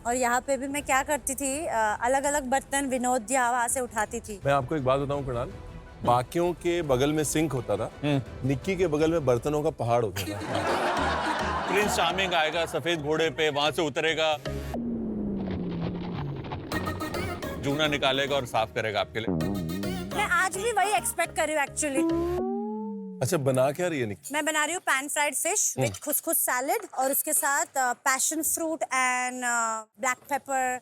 और यहाँ पे भी मैं क्या करती थी, अलग अलग बर्तन विनोद जी वहाँ से उठाती थी। मैं आपको एक बात बताऊं कुणाल, बाकियों के बगल में सिंक होता था, निक्की के बगल में बर्तनों का पहाड़ होता था। प्रिंस चार्मिंग आएगा सफेद घोड़े पे, वहां से उतरेगा, जूना निकालेगा और साफ करेगा आपके लिए। मैं आज भी वही एक्सपेक्ट कर रही हूँ एक्चुअली। अच्छा, बना क्या रही है निक्की? मैं बना रही हूँ pan fried fish with couscous salad और उसके साथ passion fruit and black pepper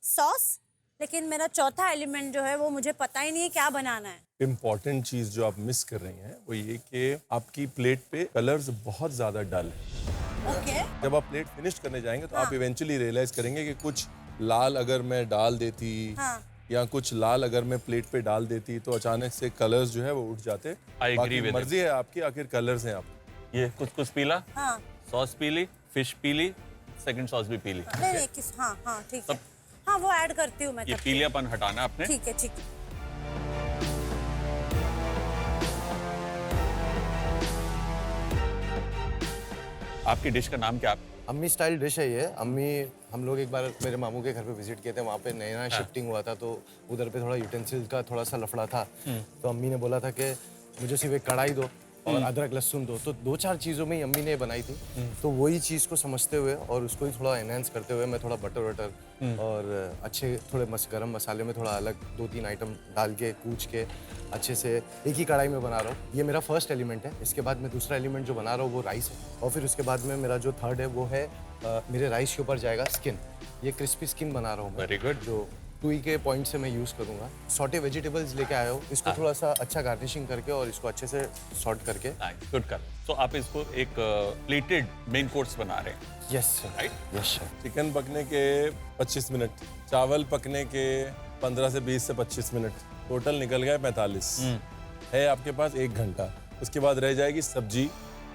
sauce. लेकिन मेरा चौथा एलिमेंट जो है वो मुझे पता ही नहीं है क्या बनाना है। इम्पॉर्टेंट चीज जो आप मिस कर रही हैं वो ये कि आपकी प्लेट पे कलर्स बहुत ज्यादा डल है। ओके। जब आप प्लेट फिनिश करने जाएंगे तो आप इवेंचुअली रियलाइज करेंगे कि कुछ लाल अगर मैं डाल देती या कुछ लाल अगर मैं प्लेट पे डाल देती तो अचानक से कलर्स जो है वो उठ जाते। I agree with मर्जी है आपकी, आखिर कलर्स हैं आप। ये कुछ पीला, हाँ सॉस पीली, फिश पीली, सेकंड सॉस भी पीली। नहीं किस हाँ हाँ ठीक है, हाँ वो ऐड करती हूँ मैं। ये पीलियापन हटाना आपने। ठीक है ठीक है। आपकी डिश का नाम क्या? अम्मी स्टाइल डिश है ये। अम्मी, हम लोग एक बार मेरे मामू के घर पे विजिट किए थे, वहाँ पे नया हाँ। शिफ्टिंग हुआ था तो उधर पे थोड़ा यूटेंसिल का थोड़ा सा लफड़ा था। तो अम्मी ने बोला था कि मुझे सिर्फ एक कढ़ाई दो और अदरक लहसुन दो। तो 2-4 चीज़ों में ही अम्मी ने बनाई थी। तो वही चीज़ को समझते हुए और उसको ही थोड़ा एनहेंस करते हुए मैं थोड़ा बटर और अच्छे थोड़े गरम मसाले में थोड़ा अलग 2-3 आइटम डाल के कूच के अच्छे से एक ही कढ़ाई में बना रहा हूँ। ये मेरा फर्स्ट एलिमेंट है। इसके बाद मैं दूसरा एलिमेंट जो बना रहा हूँ वो राइस है। और फिर उसके बाद में मेरा जो थर्ड है वो है मेरे राइस के ऊपर जाएगा स्किन। ये क्रिस्पी स्किन बना रहा हूँ मैं। Very good. जो टूई के पॉइंट से मैं यूज़ करूँगा। सॉटे वेजिटेबल्स लेके आया हूँ, इसको थोड़ा सा अच्छा गार्निशिंग करके और इसको अच्छे से सॉर्ट करके। गुड कर। तो आप इसको एक प्लेटेड मेन कोर्स बना रहे हैं। Yes right. Yes sir. Chicken पकने के 25 मिनट, चावल पकने के 15 से 20 से 25 मिनट, टोटल निकल गए 45। है आपके पास 1 घंटा। उसके बाद रह जाएगी सब्जी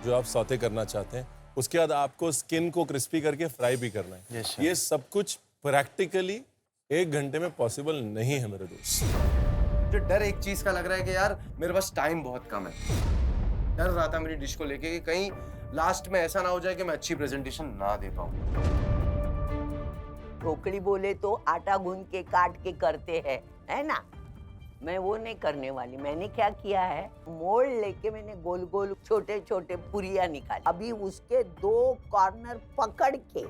जो आप सौते करना चाहते हैं। उसके बाद आपको स्किन को क्रिस्पी करके फ्राई भी करना है। Yes, sir. ये सब कुछ प्रैक्टिकली 1 घंटे में पॉसिबल नहीं है मेरे दोस्त। मुझे डर एक चीज का लग रहा है कि यार मेरे पास टाइम बहुत कम है। डर रहा था मेरी डिश को लेके कि कहीं लास्ट में ऐसा ना हो जाए कि मैं अच्छी प्रेजेंटेशन ना दे पाऊँ। ढोकली बोले तो आटा गूंद के काट के करते हैं, है ना? मैं वो नहीं करने वाली। मैंने क्या किया है, मोल्ड लेके मैंने गोल गोल छोटे छोटे पुरिया निकाली। अभी उसके 2 कॉर्नर पकड़ के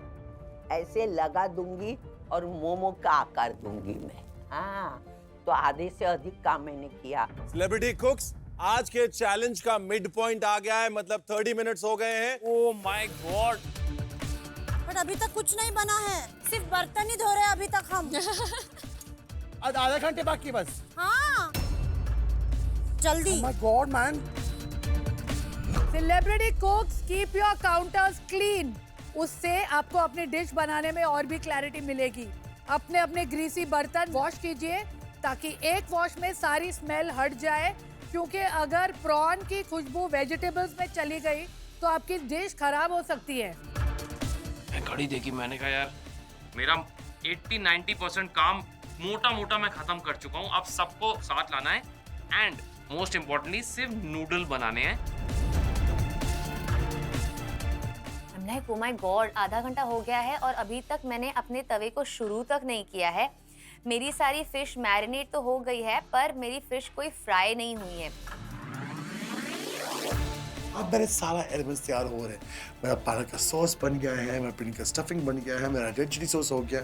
ऐसे लगा दूंगी और मोमो का आकार दूंगी मैं। हाँ, तो आधे से अधिक काम मैंने किया। सेलिब्रिटी कुक्स, आज के चैलेंज का मिड पॉइंट आ गया है, मतलब 30 मिनट्स हो गए हैं। Oh my God. बट अभी तक कुछ नहीं बना है, सिर्फ बर्तन ही धो रहे हैं अभी तक हम। आधा घंटे बाकी बस। हाँ जल्दी। My God man. Celebrity कुक्स, keep your counters clean. उससे आपको अपनी डिश बनाने में और भी क्लैरिटी मिलेगी। अपने अपने ग्रीसी बर्तन वॉश कीजिए ताकि एक वॉश में सारी स्मेल हट जाए, क्योंकि अगर प्रॉन की खुशबू वेजिटेबल्स में चली गई तो आपकी डिश खराब हो सकती है। मैं घड़ी देखी, मैंने कहा यार मेरा 80-90% काम मोटा मोटा मैं खत्म कर चुका हूँ। अब सबको साथ लाना है एंड मोस्ट इम्पोर्टेंटली सिर्फ नूडल बनाने हैं। oh my God, आधा घंटा हो गया है और अभी तक मैंने अपने तवे को शुरू तक नहीं किया है। मेरी सारी फिश मैरिनेट तो हो गई है पर मेरी फिश कोई फ्राई नहीं हुई है। अब मेरे सारा एलिमेंट्स तैयार हो रहे हैं। मेरा पालक का सॉस बन गया है, मेरा पनीर का स्टफिंग बन गया है, मेरा रेड चिली सॉस हो गया।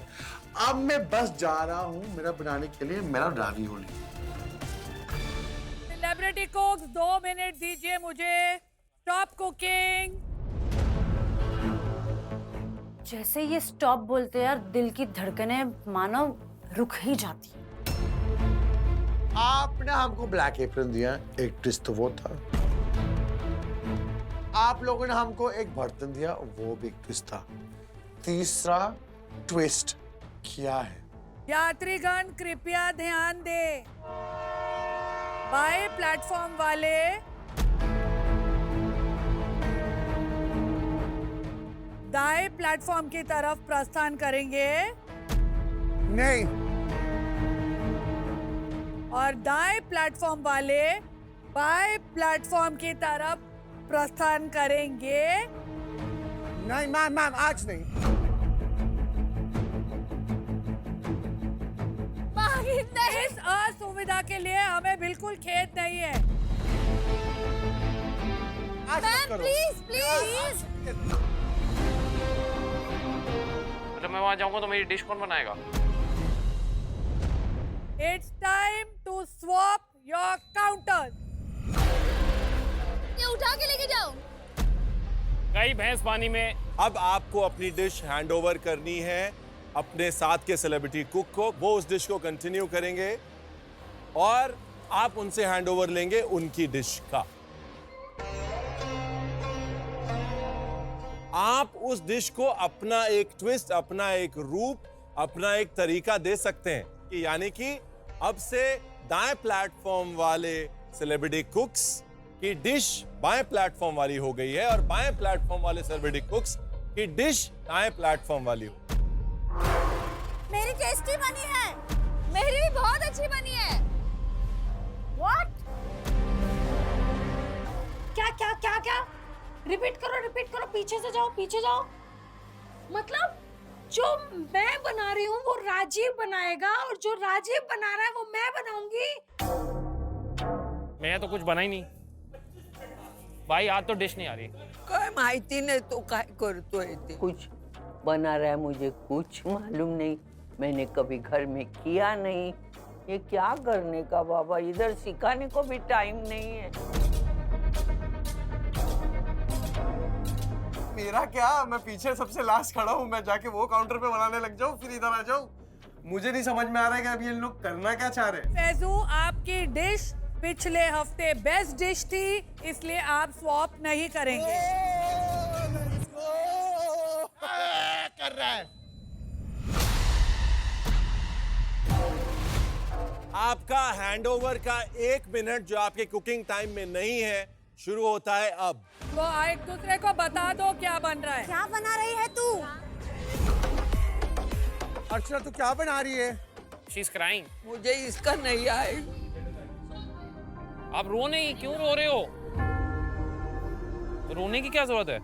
अब मैं बस जा रहा हूँ मेरा बनाने के लिए मेरा रावियोली। सेलिब्रिटी कुक्स 2 मिनट दीजिए मुझे। Stop cooking. जैसे ये स्टॉप बोलते हैं यार, दिल की धड़कनें मानो रुक ही जाती है। आपने हमको ब्लैक एप्रन दिया, एक ट्विस्ट तो वो था। आप लोगों ने हमको एक बर्तन दिया, वो भी एक ट्विस्ट था। तीसरा ट्विस्ट क्या है? यात्रीगण कृपया ध्यान दें। बाएं प्लेटफॉर्म वाले दाएं प्लेटफॉर्म की तरफ प्रस्थान करेंगे नहीं। और दाएं प्लेटफॉर्म वाले बाएं प्लेटफॉर्म की तरफ प्रस्थान करेंगे। नहीं मैम, आज नहीं। असुविधा के लिए हमें बिल्कुल खेद नहीं है। Ma'am please please. मतलब मैं वहां जाऊंगा तो मेरी डिश कौन बनाएगा? It's time to swap your counters. ये उठा के लेके जाओ। गई भैंस पानी में। अब आपको अपनी डिश हैंड ओवर करनी है अपने साथ के सेलिब्रिटी कुक को। वो उस डिश को कंटिन्यू करेंगे और आप उनसे हैंड ओवर लेंगे उनकी डिश का। आप उस डिश को अपना एक ट्विस्ट, अपना एक रूप, अपना एक तरीका दे सकते हैं कि यानी कि अब से दाएं प्लेटफॉर्म वाले सेलिब्रिटी कुक्स की डिश बाएं प्लेटफॉर्म वाली हो गई है और बाएं प्लेटफॉर्म वाले सेलिब्रिटी कुक्स की डिश दाएं प्लेटफॉर्म वाली हो। मेरी टेस्टी बनी है। मेरी भी बहुत अच्छी बनी है। What? क्या क्या क्या क्या? रिपीट करो, पीछे से जाओ, पीछे जाओ। मतलब जो मैं बना रही हूँ वो राजीव बनाएगा और जो राजीव बना रहा है वो मैं बनाऊंगी। मैं तो कुछ बना ही नहीं भाई, आज तो डिश नहीं आ रही। काय माहिती नाही तो काय करतोय ते। कुछ बना रहा है मुझे कुछ मालूम नहीं, मैंने कभी घर में किया नहीं। ये क्या करने का बाबा, इधर सिखाने को भी टाइम नहीं है। मेरा क्या, मैं पीछे सबसे लास्ट खड़ा हूँ, मैं जाके वो काउंटर पे बनाने लग जाऊँ फिर इधर आ जाऊँ। मुझे नहीं समझ में आ रहा है कि अभी ये लोग करना क्या चाह रहे हैं। फैजू, आपकी डिश पिछले हफ्ते बेस्ट डिश थी, इसलिए आप स्वॉप नहीं करेंगे। कर रहा है। आपका हैंडओवर का 1 मिनट जो आपके कुकिंग टाइम में नहीं है शुरू होता है अब। तो एक दूसरे को बता दो क्या बन रहा है। क्या बना रही है तू? अर्चना तू क्या बना रही है? She's crying. मुझे इसका नहीं आए। आप रो नहीं, क्यों रो रहे हो? रोने की क्या जरूरत है?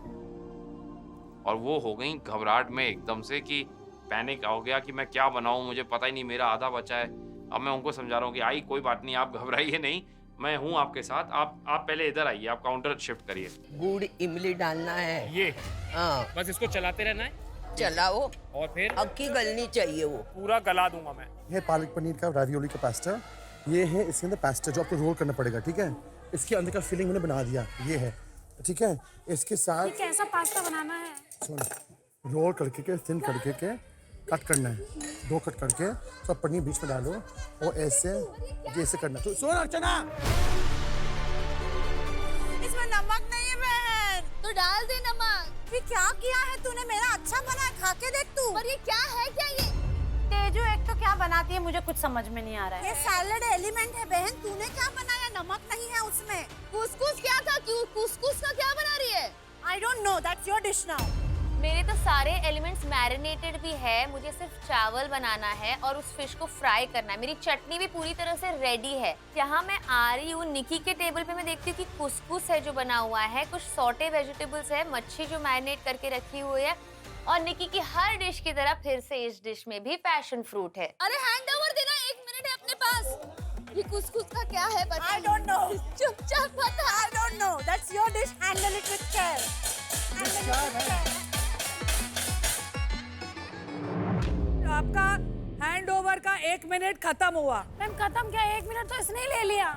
और वो हो गई घबराहट में एकदम से कि पैनिक हो गया कि मैं क्या बनाऊं, मुझे पता ही नहीं, मेरा आधा बचा है। अब मैं उनको समझा रहा हूँ कि आई कोई बात नहीं, आप घबराइए नहीं, मैं हूँ आपके साथ। आप पहले इधर आइए, आप काउंटर शिफ्ट करिए। गुड़ इमली डालना है ये हाँ, बस इसको चलाते रहना है, चलाओ और फिर अक्की गलनी चाहिए वो। पूरा गला दूंगा मैं। ये पालक पनीर का रावियोली का पास्ता, ये है इसके अंदर पास्ता जो आपको रोल करना पड़ेगा, ठीक है? इसके अंदर का फिलिंग मैंने बना दिया, ये है, ठीक है? इसके साथ कैसा पास्ता बनाना है? सुन, रोल करके के थिन करके के कट करना है, 2 कट करके तो पनीर बीच में डालो और ऐसे करना। तो सुन अर्चना, इसमें नमक नहीं है बहन, तो डाल दे नमक। फिर क्या किया है तूने? मेरा अच्छा बना है, खा के देख तू। पर ये क्या है, क्या ये? तेजू एक तो क्या बनाती है मुझे कुछ समझ में नहीं आ रहा है। ये सैलेड एलिमेंट है बहन, तूने क्या बनाया? नमक नहीं है उसमें। कुसकुस क्या था? क्यों कुसकुस का क्या बना रही है? I don't know, that's your dish now. मेरे तो सारे एलिमेंट्स मैरिनेटेड भी है, मुझे सिर्फ चावल बनाना है और उस फिश को फ्राई करना है। मेरी चटनी भी पूरी तरह से रेडी है। जहाँ मैं आ रही हूँ निकी के टेबल पे मैं देखती हूँ कि कुसकुस है जो बना हुआ है, कुछ सॉटे वेजिटेबल्स है, मच्छी जो मैरिनेट करके रखी हुई है, और निकी की हर डिश की तरह फिर से इस डिश में भी पैशन फ्रूट है। अरे हैंड ओवर देना, 1 मिनट है अपने पास। ये कुसकुस का क्या है? I don't know. चुपचाप बता। I don't know. That's your dish. Handle it with care. Handle it with care. आपका हैंड ओवर का 1 मिनट खत्म हुआ। मैम खत्म क्या? 1 मिनट तो इसने ही ले लिया।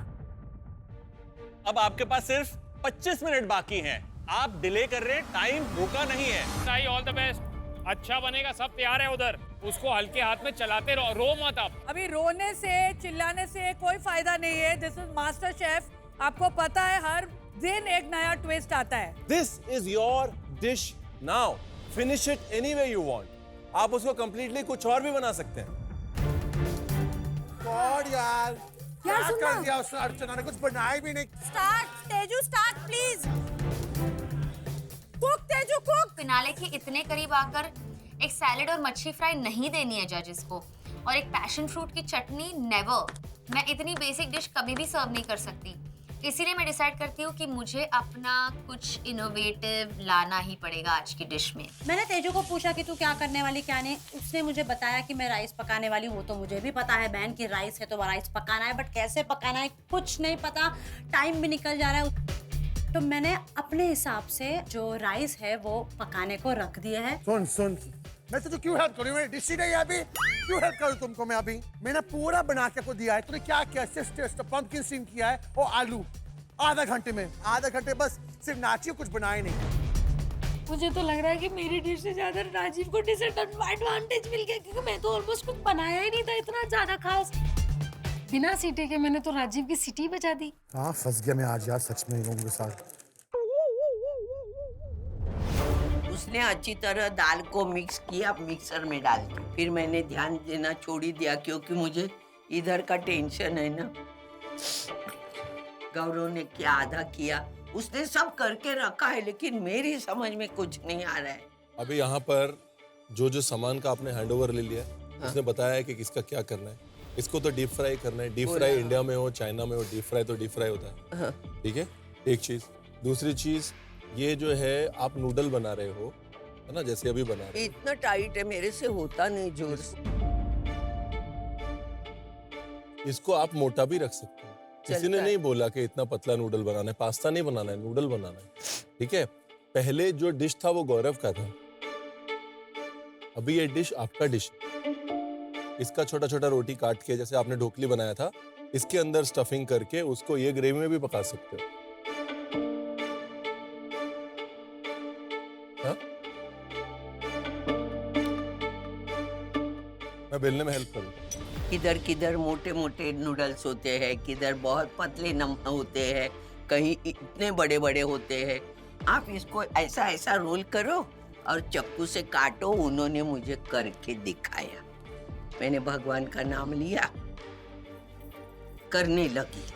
अब आपके पास सिर्फ 25 मिनट बाकी हैं। आप डिले कर रहे हैं, टाइम रुका नहीं है। ऑल द बेस्ट, अच्छा बनेगा, सब तैयार है उधर। उसको हल्के हाथ में चलाते रहो, रो मत आप। अभी रोने से चिल्लाने से कोई फायदा नहीं है। दिस इज मास्टर शेफ, आपको पता है हर दिन एक नया ट्विस्ट आता है। This is your dish now. Finish it any way you want. आप उसको completely कुछ और भी बना सकते हैं। और यार क्या सुनना? कर दिया उसने? अर्चना ने कुछ बनाया भी नहीं। Start Teju, start please. Cook Teju, cook. Finale के इतने करीब आकर एक सैलेड और मच्छी फ्राई नहीं देनी है जजेस को, और एक पैशन फ्रूट की चटनी नेवर। मैं इतनी बेसिक डिश कभी भी सर्व नहीं कर सकती। इसीलिए मैं डिसाइड करती हूँ कि मुझे अपना कुछ इनोवेटिव लाना ही पड़ेगा आज की डिश में। मैंने तेजू को पूछा कि तू क्या करने वाली क्या नहीं, उसने मुझे बताया कि मैं राइस पकाने वाली हूँ। वो तो मुझे भी पता है बहन कि राइस है तो राइस पकाना है, बट कैसे पकाना है कुछ नहीं पता, टाइम भी निकल जा रहा है। तो मैंने अपने हिसाब से जो राइस है वो पकाने को रख दिया है। सुन मैं तुझे क्यों हेल्प करूँ? मेरी डिश ही नहीं है अभी, क्यों हेल्प करूँ तुमको मैं अभी? मैंने पूरा बना के को दिया है, तूने क्या किया? सिर्फ पंपकिन स्टीम किया है और आलू आधा घंटे बस, सिर्फ नाची कुछ बनाए नहीं। मुझे तो लग रहा है कि मेरी डिश से ज्यादा राजीव को डिसएडवांटेज मिल गया, क्योंकि मैं तो ऑलमोस्ट कुछ बनाया ही नहीं था इतना ज्यादा खास। बिना सीटी के मैंने तो राजीव की सीटी बजा दी। हाँ फंस गया मैं आज यार, सच में लोगों के साथ। उसने अच्छी तरह दाल को मिक्स किया, मिक्सर में डाल दी। फिर मैंने ध्यान देना छोड़ ही दिया, क्योंकि मुझे इधर का टेंशन है ना। गौरव ने क्या आधा किया, उसने सब करके रखा है, लेकिन मेरी समझ में कुछ नहीं आ रहा है। अभी यहाँ पर जो सामान का आपने हैंडओवर ले लिया, उसने बताया है कि किसका क्या करना है। इसको तो डीप फ्राई करना है। डीप फ्राई इंडिया में हो चाइना में हो, डीप फ्राई तो डीप फ्राई होता है, ठीक है, एक चीज। दूसरी चीज ये जो है आप नूडल बना रहे हो, है ना, जैसे अभी बना रहे हो। इतना टाइट है, मेरे से होता नहीं जोर से। इसको आप मोटा भी रख सकते हो। किसी ने नहीं बोला कि इतना पतला नूडल बनाना है। पास्ता नहीं बनाना है, नूडल बनाना है, ठीक है। पहले जो डिश था वो गौरव का था, अभी ये डिश आपका डिश है। इसका छोटा छोटा रोटी काट के, जैसे आपने ढोकली बनाया था, इसके अंदर स्टफिंग करके उसको ये ग्रेवी में भी पका सकते हो। हाँ? मैं बेलने में हेल्प करूँ। किधर किधर मोटे मोटे नूडल्स होते हैं, किधर बहुत पतले होते हैं, कहीं इतने बड़े बड़े होते हैं। आप इसको ऐसा ऐसा रोल करो और चाकू से काटो। उन्होंने मुझे करके दिखाया, मैंने भगवान का नाम लिया, करने लगी।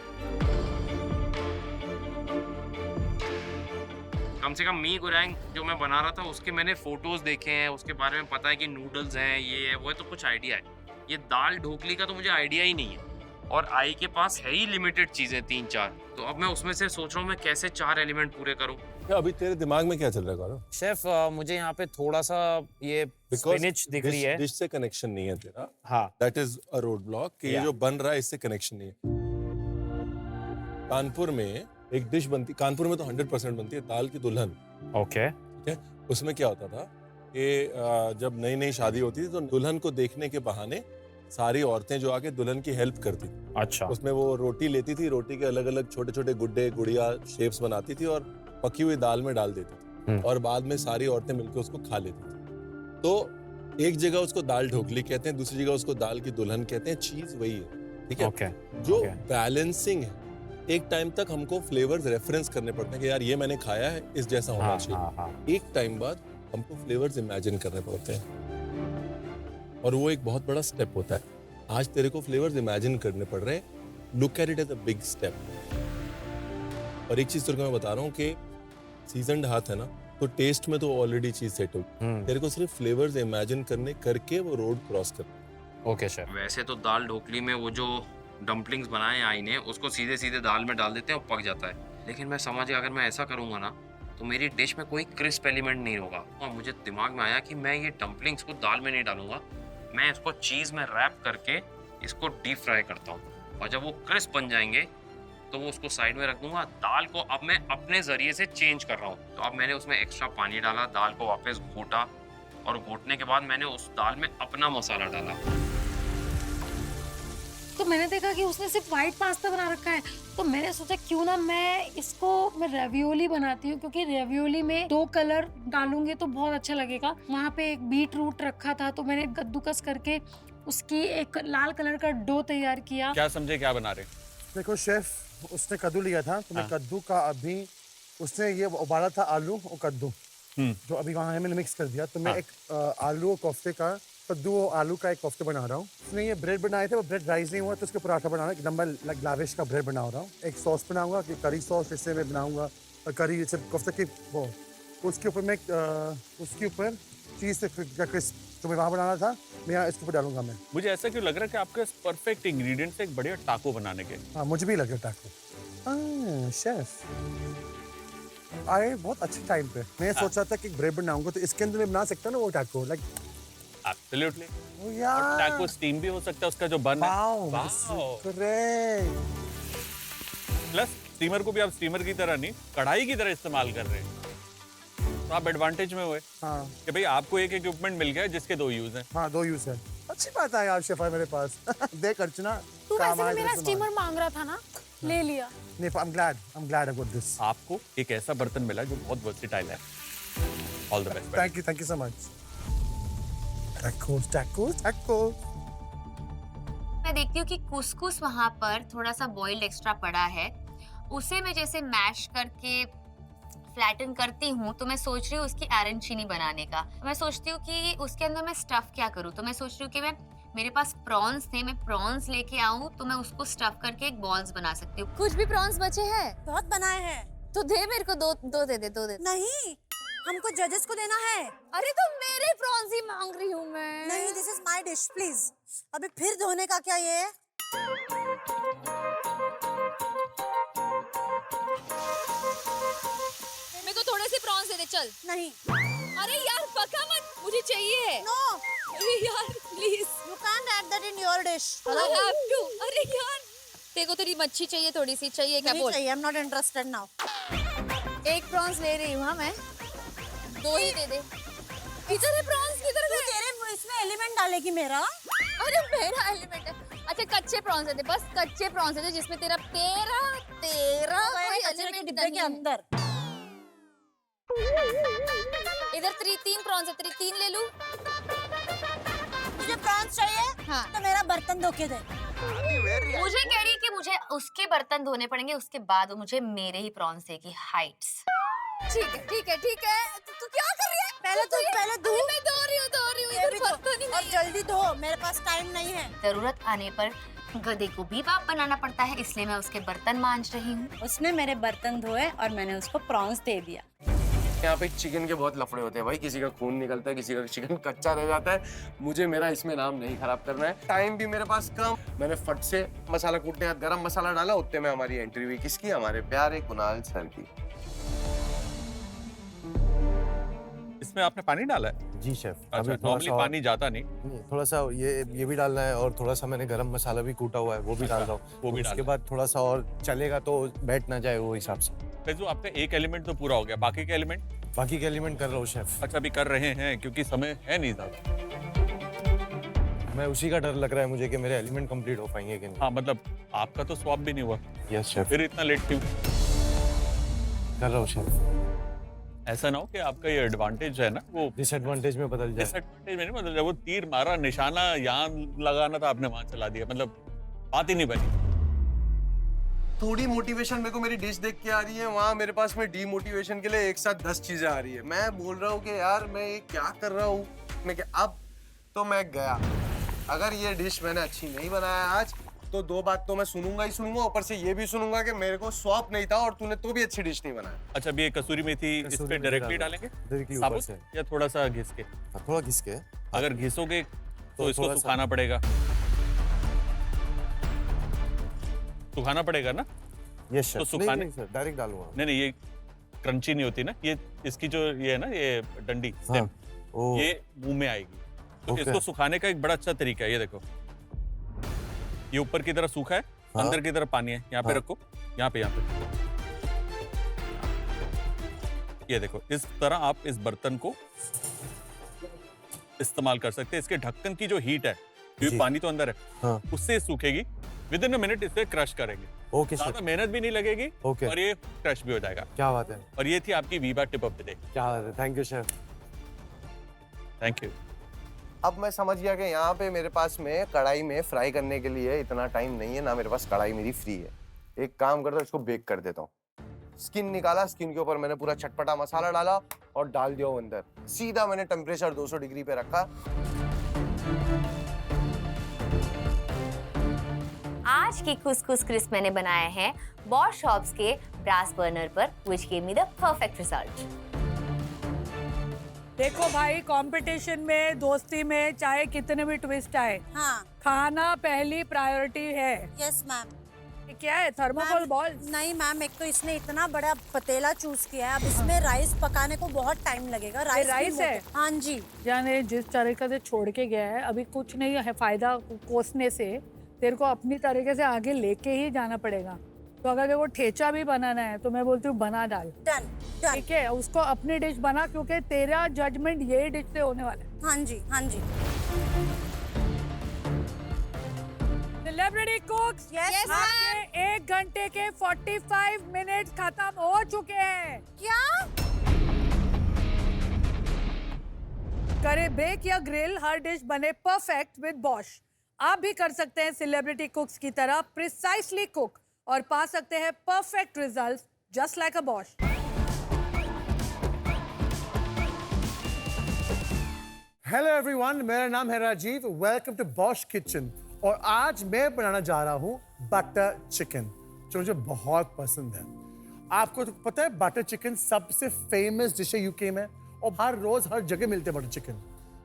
कम से कम मी गोरैंग जो मैं बना रहा था उसके मैंने फोटोज देखे हैं, उसके बारे में पता है कि नूडल्स हैं, ये है वो है, तो कुछ आइडिया है। ये दाल ढोकली का तो मुझे आइडिया ही नहीं है, और आई के पास है ही लिमिटेड चीजें 3-4। तो अब मैं उसमें से सोच रहा हूँ मैं कैसे 4 एलिमेंट पूरे करूँ। क्या अभी तेरे दिमाग में क्या चल रहा है गौरव? शेफ मुझे यहाँ पे थोड़ा सा ये स्पिनच दिख रही है। डिश से कनेक्शन नहीं है तेरा। हाँ, that is a road block कि ये जो बन रहा है इससे कनेक्शन नहीं है। कानपुर में एक डिश बनती, कानपुर में तो 100% बनती है, दाल की दुल्हन। ओके, ठीक है। उसमें क्या होता था कि जब नई नई शादी होती थी तो दुल्हन को देखने के बहाने सारी औरतें जो आके दुल्हन की हेल्प करती थी। अच्छा। उसमें वो रोटी लेती थी, रोटी के अलग अलग छोटे छोटे गुड्डे गुड़िया शेप्स बनाती थी और पकी हुई दाल में डाल देती थी, और बाद में सारी औरतें मिलकर उसको खा लेती थी। तो एक जगह उसको दाल ढोकली कहते हैं, दूसरी जगह उसको दाल की दुल्हन कहते हैं। चीज वही है, ठीक है। जो बैलेंसिंग है, एक टाइम तक हमको फ्लेवर्स रेफरेंस करने पड़ते हैं कि यार ये मैंने खाया है, इस जैसा होना चाहिए। एक टाइम बाद हमको फ्लेवर्स इमेजिन करने पड़ते हैं, और वो एक बहुत बड़ा स्टेप होता है। आज तेरे को फ्लेवर्स इमेजिन करने पड़ रहे हैं। Look at it as a big step. और एक चीज तेरे को मैं बता रहा हूँ कि सीजन्ड हाथ है ना, तो टेस्ट में तो ऑलरेडी चीज सेट हो। तेरे को सिर्फ फ्लेवर्स इमेजिन करने करके वो रोड क्रॉस करना। Okay chef. वैसे तो दाल ढोकली में वो जो डम्पलिंग्स बनाए आई ने, उसको सीधे सीधे दाल में डाल देते हैं और पक जाता है। लेकिन मैं समझ गया अगर मैं ऐसा करूँगा ना तो मेरी डिश में कोई क्रिस्प एलिमेंट नहीं होगा। और मुझे दिमाग में आया कि मैं ये डम्पलिंग्स को दाल में नहीं डालूंगा, मैं इसको चीज़ में रैप करके इसको डीप फ्राई करता हूँ, और जब वो क्रिस्प बन जाएंगे तो वो उसको साइड में रख दूंगा। दाल को अब मैं अपने ज़रिए से चेंज कर रहा हूँ। तो अब मैंने उसमें एक्स्ट्रा पानी डाला, दाल को वापस घोटा, और घोटने के बाद मैंने उस दाल में अपना मसाला डाला। तो मैंने देखा कि उसने सिर्फ व्हाइट पास्ता बना रखा है, तो मैंने सोचा क्यों ना मैं रेवियोली बनाती हूँ, क्योंकि रेवियोली में 2 कलर डालूंगी तो बहुत अच्छा लगेगा। वहाँ पे एक बीट रूट रखा था, तो मैंने कद्दूकस करके उसकी एक लाल कलर का डो तैयार किया। क्या समझे क्या बना रहे? देखो शेफ, उसने कद्दू लिया था, तो मैं कद्दू का अभी उसने ये उबाला था आलू और कद्दू, जो अभी वहाँ है मैंने मिक्स कर दिया। तो मैं एक आलू और कोफ्ते का, कद्दू और आलू का एक कोफ्ते बना रहा हूँ। उसने ये ब्रेड बनाए थे, वो ब्रेड राइस नहीं हुआ तो उसके पराठा बना रहा हूँ। एक लंबा लाविश का ब्रेड बना रहा हूँ। एक सॉस बनाऊंगा कि करी सॉस, इससे मैं बनाऊंगा करी जैसे कोफ्ते की वो। उसके ऊपर मैं उसके ऊपर चीज़ का क्रिस्प जो मैं वहाँ बनाना था, मैं यहाँ इसके ऊपर डालूंगा। मैं मुझे ऐसा क्यों लग रहा है कि आपके परफेक्ट इंग्रेडिएंट्स एक बढ़िया टाको बनाने के। हाँ, मुझे भी लग रहा है टाको। शेफ आए बहुत अच्छे टाइम पे। मैं सोच रहा था कि ब्रेड बनाऊंगा तो इसके अंदर मैं बना सकता ना वो टैको लाइक एब्सोल्युटली। यार टैको स्टीम भी हो सकता है उसका जो बन है। Wow correct. प्लस स्टीमर को भी आप स्टीमर की तरह नहीं, कढ़ाई की तरह इस्तेमाल कर रहे हैं, तो आप एडवांटेज में हुए हाँ कि भाई आपको एक इक्विपमेंट मिल गया जिसके 2 यूज हैं। हाँ 2 यूज है। अच्छी बात है यार शेफ मेरे पास। देख अर्चना तू काम वैसे आए भी मेरा तो स्टीमर मांग रहा था ना, ले लिया। नहीं I am glad about this. आपको एक ऐसा बर्तन मिला जो बहुत वर्सेटाइल है। All the best. Thank you so much. Taco मैं देखती हूँ कि कुसकुस वहाँ पर थोड़ा सा बॉइल्ड एक्स्ट्रा पड़ा है, उसे मैं जैसे मैश करके फ्लैटन करती हूँ, तो मैं सोच रही हूँ उसकी अरेंचीनी बनाने का। मैं सोचती हूँ कि उसके अंदर मैं स्टफ क्या करूँ, तो मैं सोच रही हूँ कि मेरे पास प्रॉन्स थे, मैं प्रॉन्स लेके आऊँ तो मैं उसको स्टफ करके एक बॉल्स बना सकती हूँ। कुछ भी प्रॉन्स बचे हैं बहुत बनाए हैं। तो दे मेरे को, दो दे दे। नहीं, हमको जजेस को देना है। अरे तो मेरे प्रॉन्स ही मांग रही हूँ मैं। नहीं, this is my dish please. अभी फिर धोने का क्या ये? मेरे को थोड़े से प्रॉन्स दे दे चल। नहीं। अरे यार पका मत, मुझे चाहिए। नो, अरे यार please, you can't add that in your dish. I have to। अरे यार तेरे को तेरी मच्छी चाहिए, थोड़ी सी चाहिए क्या नहीं बोल। चाहिए, I am not interested now. एक प्रॉन्स ले रही हूँ हाँ मैं, 2 ही दे दे। किधर है प्रॉन्स, किधर तू है? तेरे इसमें एलिमेंट डालेगी मेरा? अरे मेरा एलिमेंट है। अच्छा कच्चे प्रॉन्स दे दे, बस कच्चे प्रॉन्स दे दे जिसमें तेरा कोई कचरे के एलिमेंट डिब्बे के अंदर। इधर 3 प्रॉन्स है, 3 ले लूं? तुझे प्रॉन्स चाहिए? हाँ। तो मेरा बर्तन धो के दे। मुझे कह रही कि मुझे उसके बर्तन धोने पड़ेंगे, उसके बाद वो मुझे मेरे ही प्रॉन्स देगी हाइट्स। ठीक है। तू क्या कर रही है? पहले धो। मैं धो रही हूँ ये भी इधर धो। बर्तन ही और नहीं। जल्दी धो, मेरे पास टाइम नहीं है। जरूरत आने पर गधे को भी बाप बनाना पड़ता है, इसलिए मैं उसके बर्तन मांज रही हूँ। उसने मेरे बर्तन धोए और मैंने उसको प्रॉन्स दे दिया। यहाँ पे चिकन के बहुत लफड़े होते हैं भाई, किसी का खून निकलता है, किसी का चिकन कच्चा रह जाता है। मुझे मेरा इसमें नाम नहीं खराब करना है, टाइम भी मेरे पास कम। मैंने फट से मसाला कूटने का गरम मसाला डाला, उतने में हमारी एंट्री हुई किसकी? हमारे प्यारे कुणाल सर की। इसमें आपने पानी डाला है? जी शेफ। अच्छा, नॉर्मली पानी जाता नहीं। थोड़ा सा ये भी डालना है और थोड़ा सा मैंने गरम मसाला भी कूटा हुआ है वो भी डाल रहा हूँ। वो भी उसके डालना बाद थोड़ा सा और चलेगा तो बैठ ना जाए वो हिसाब से। फैजू आपका एक एलिमेंट तो पूरा हो गया, बाकी के एलिमेंट? बाकी के एलिमेंट कर रहा हूँ शेफ। अच्छा अभी कर रहे हैं क्योंकि समय है नहीं ज्यादा। मैं उसी का डर लग रहा है मुझे कि मेरे एलिमेंट कंप्लीट हो पाएंगे कि नहीं। हाँ मतलब आपका तो स्वैप भी नहीं हुआ। Yes chef. फिर इतना लेट क्यों? कर रहा हूँ शेफ। ऐसा ना हो कि आपका ये एडवांटेज है ना वो डिसएडवांटेज में बदल जाए। डिसएडवांटेज में नहीं बदल जाए। वो तीर मारा, निशाना यहाँ लगाना था, आपने वहां चला दिया, मतलब बात ही नहीं बनी। थोड़ी मोटिवेशन मेरे को मेरी डिश देख के आ रही है, वहाँ मेरे पास में डीमोटिवेशन के लिए एक साथ 10 चीजें आ रही है। मैं बोल रहा हूँ कि यार मैं ये क्या कर रहा हूँ, मैं क्या अब तो मैं गया। अगर ये डिश मैंने अच्छी नहीं बनाया आज तो 2 बात तो मैं सुनूंगा ही सुनूंगा, ऊपर से ये भी सुनूंगा कि मेरे को स्वैप नहीं था और तूने तो भी अच्छी डिश नहीं बनाया। अच्छा अभी ये कसूरी मेथी इस पे डायरेक्टली डालेंगे डायरेक्टली ऊपर साबुत से या थोड़ा सा घिस के? थोड़ा घिसके। अगर घिसोगे तो इसको थोड़ा सा- सुखाना पड़ेगा। सुखाना पड़ेगा ना? Yes chef. तो सुखाने- नहीं सर डायरेक्ट डालूंगा। नहीं ये क्रंची नहीं होती ना, ये इसकी जो ये है ना ये डंडी स्टेम, ओ ये मुंह में आएगी। तो ओके। इसको सुखाने का एक बड़ा अच्छा तरीका है, ये देखो ये ऊपर की तरफ सूखा है, हाँ। अंदर की तरफ पानी है। यहाँ पे हाँ। रखो, यहाँ पे ये देखो इस तरह आप इस बर्तन को इस्तेमाल कर सकते हैं। इसके ढक्कन की जो हीट है, क्योंकि जी। पानी तो अंदर है, हाँ। उससे सूखेगी। विदिन अ मिनट इसे क्रश करेंगे, ओके ज्यादा शेफ। मेहनत भी नहीं लगेगी ओके। और ये क्रश भी हो जाएगा। क्या बात है, और ये थी आपकी Veeba tip of the day. क्या बात है। Thank you chef. Thank you. अब मैं समझ गया कि यहाँ पे मेरे पास में कढ़ाई में फ्राई करने के लिए इतना टाइम नहीं है, ना मेरे पास कढ़ाई मेरी फ्री है। एक काम करता हूँ, इसको बेक कर देता हूँ। स्किन निकाला, स्किन के ऊपर मैंने पूरा चटपटा मसाला डाला और डाल दिया वो अंदर। सीधा मैंने टेम्परेचर 200 डिग्री पे रखा। आज की कुसकुस क्रिस्प मैंने बनाया है बॉश हॉब्स के ब्रास बर्नर पर, which gave me the perfect result. देखो भाई, कंपटीशन में, दोस्ती में, चाहे कितने भी ट्विस्ट आए, हाँ। खाना पहली प्रायोरिटी है। Yes ma'am. क्या है थर्मोकोल बॉल? नहीं मैम, एक तो इसने इतना बड़ा पतीला चूज किया है, अब इसमें राइस पकाने को बहुत टाइम लगेगा। राइस है? हाँ जी। जाने जिस तरीके से छोड़ के गया है, अभी कुछ नहीं है फायदा कोसने से, तेरे को अपनी तरीके से आगे लेके ही जाना पड़ेगा। तो अगर वो ठेचा भी बनाना है तो मैं बोलती हूँ बना डाल। Done done. ठीक है, उसको अपनी डिश बना, क्योंकि तेरा जजमेंट यही डिश से होने वाला है। हाँ जी हाँ जी। सेलिब्रिटी कुक्स, Yes, आपके 1 घंटे के 45 मिनट खत्म हो चुके हैं। क्या? करे बेक या ग्रिल, हर डिश बने परफेक्ट विद बॉश। आप भी कर सकते हैं सेलिब्रिटी कुक्स की तरह प्रिसाइसली कुक और पा सकते हैं perfect results just like a Bosch. Hello everyone, मेरा नाम है Rajeev. Welcome to Bosch kitchen. और आज मैं बनाना जा रहा हूँ बटर चिकन, जो मुझे बहुत पसंद है। आपको तो पता है बटर चिकन सबसे फेमस डिश है यूके में, और हर रोज हर जगह मिलते हैं बटर चिकन।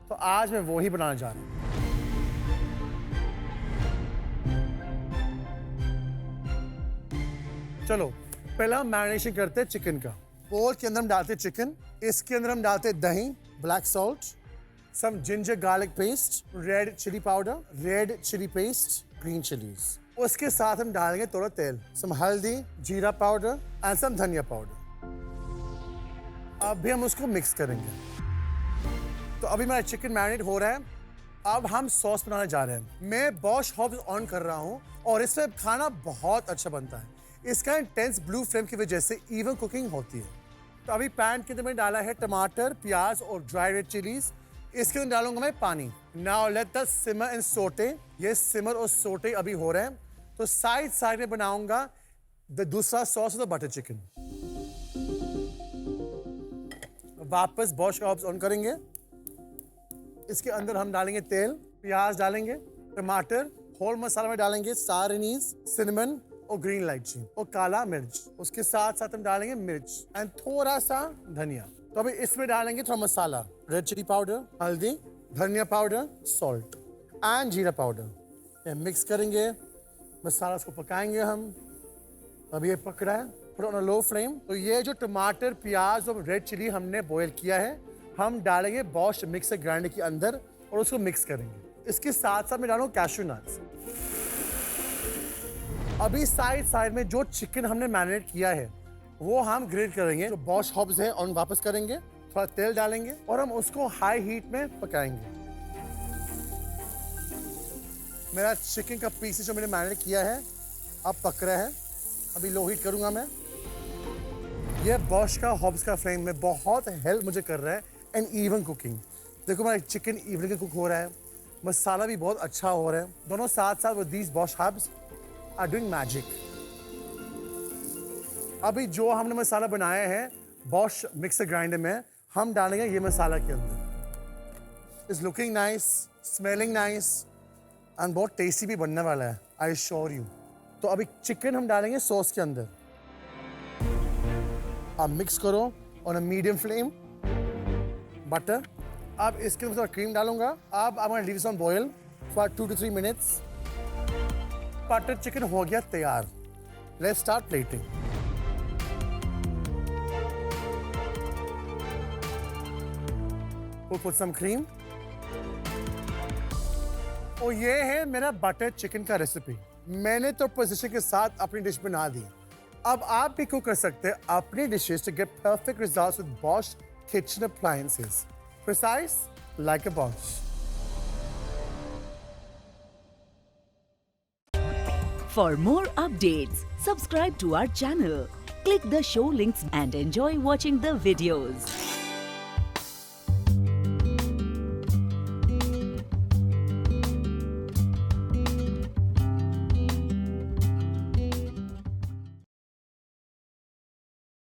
तो आज मैं वो ही बनाना जा रहा हूँ। चलो पहले हम मैरिनेशन करते हैं चिकन का। बोल के अंदर हम डालते हैं चिकन, इसके अंदर हम डालते हैं दही, black salt, some ginger garlic paste, red chilli powder, red chilli paste, green chillies. उसके साथ हम डालेंगे थोड़ा तेल, सम हल्दी, जीरा पाउडर एंड सम धनिया पाउडर। अब भी हम उसको मिक्स करेंगे। तो अभी हमारा चिकन मैरिनेट हो रहा है। अब हम सॉस बनाने जा रहे हैं। मैं बॉश हॉब्स ऑन कर रहा हूँ और इसमें खाना बहुत अच्छा बनता है। इसका इंटेंस ब्लू फ्लेम की वजह से इवन कुकिंग होती है। तो अभी पैन के अंदर मैंने डाला है टमाटर, प्याज और ड्राई रेड चिलीज। इसके अंदर डालूंगा मैं पानी। Now let the simmer and sauté. ये सिमर और सोटे अभी हो रहे हैं। तो साइड साइड में बनाऊंगा दूसरा sauce of the butter chicken. वापस बॉश हॉब्स ऑन करेंगे। इसके अंदर हम डालेंगे तेल, प्याज डालेंगे, टमाटर, होल मसाला में डालेंगे स्टार एनीज, सिनेमन और ग्रीन इलायची और काला मिर्च। उसके साथ साथ हम डालेंगे मिर्च एंड थोड़ा सा धनिया। तो अभी इसमें डालेंगे थोड़ा मसाला, रेड चिली पाउडर, हल्दी, धनिया पाउडर, सॉल्ट एंड जीरा पाउडर। ये मिक्स करेंगे, मसाला को पकाएंगे हम। अभी ये पक रहा है, put on a low flame. तो ये जो टमाटर, प्याज और रेड चिली हमने बॉयल किया है, हम डालेंगे बॉश मिक्सर ग्राइंडर के अंदर और उसको मिक्स करेंगे। इसके साथ साथ मैं डालूंगा कैश्यू नट्स। अभी साइड साइड में जो चिकन हमने मैरिनेट किया है वो हम ग्रिल करेंगे। जो बॉश हॉब्स है और वापस करेंगे, थोड़ा तेल डालेंगे और हम उसको हाई हीट में पकाएंगे। मेरा चिकन का पीसेस जो मैंने मैरिनेट किया है अब पक रहा है। अभी लो हीट करूंगा मैं। ये बॉश का हॉब्स का फ्लेम में बहुत हेल्प मुझे कर रहा है एंड इवन कुकिंग। देखो मेरा चिकन इवन कुक हो रहा है, मसाला भी बहुत अच्छा हो रहा है। दोनों साथ साथ वो these Bosch hobs are doing magic. अभी जो हमने मसाला बनाया है बॉश मिक्सर ग्राइंडर में, हम डालेंगे ये मसाला के अंदर। It's looking nice, smelling nice and बहुत टेस्टी भी बनने वाला है, आई एश्योर यू। तो अभी चिकन हम डालेंगे सॉस के अंदर। आप मिक्स करो on a medium flame. Butter, अब इसके अंदर क्रीम डालूंगा। अब I want leave this on boil for 2 to 3 minutes. Butter chicken हो गया तैयार। Let's start plating. We'll put some cream. और ये है मेरा बटर चिकन का रेसिपी। मैंने तो पोजीशन के साथ अपनी डिश बना दी। अब आप भी कुक कर सकते हैं अपनी dishes to get perfect results with Bosch kitchen appliances. Precise like a Bosch. For more updates, subscribe to our channel, click the show links and enjoy watching the videos.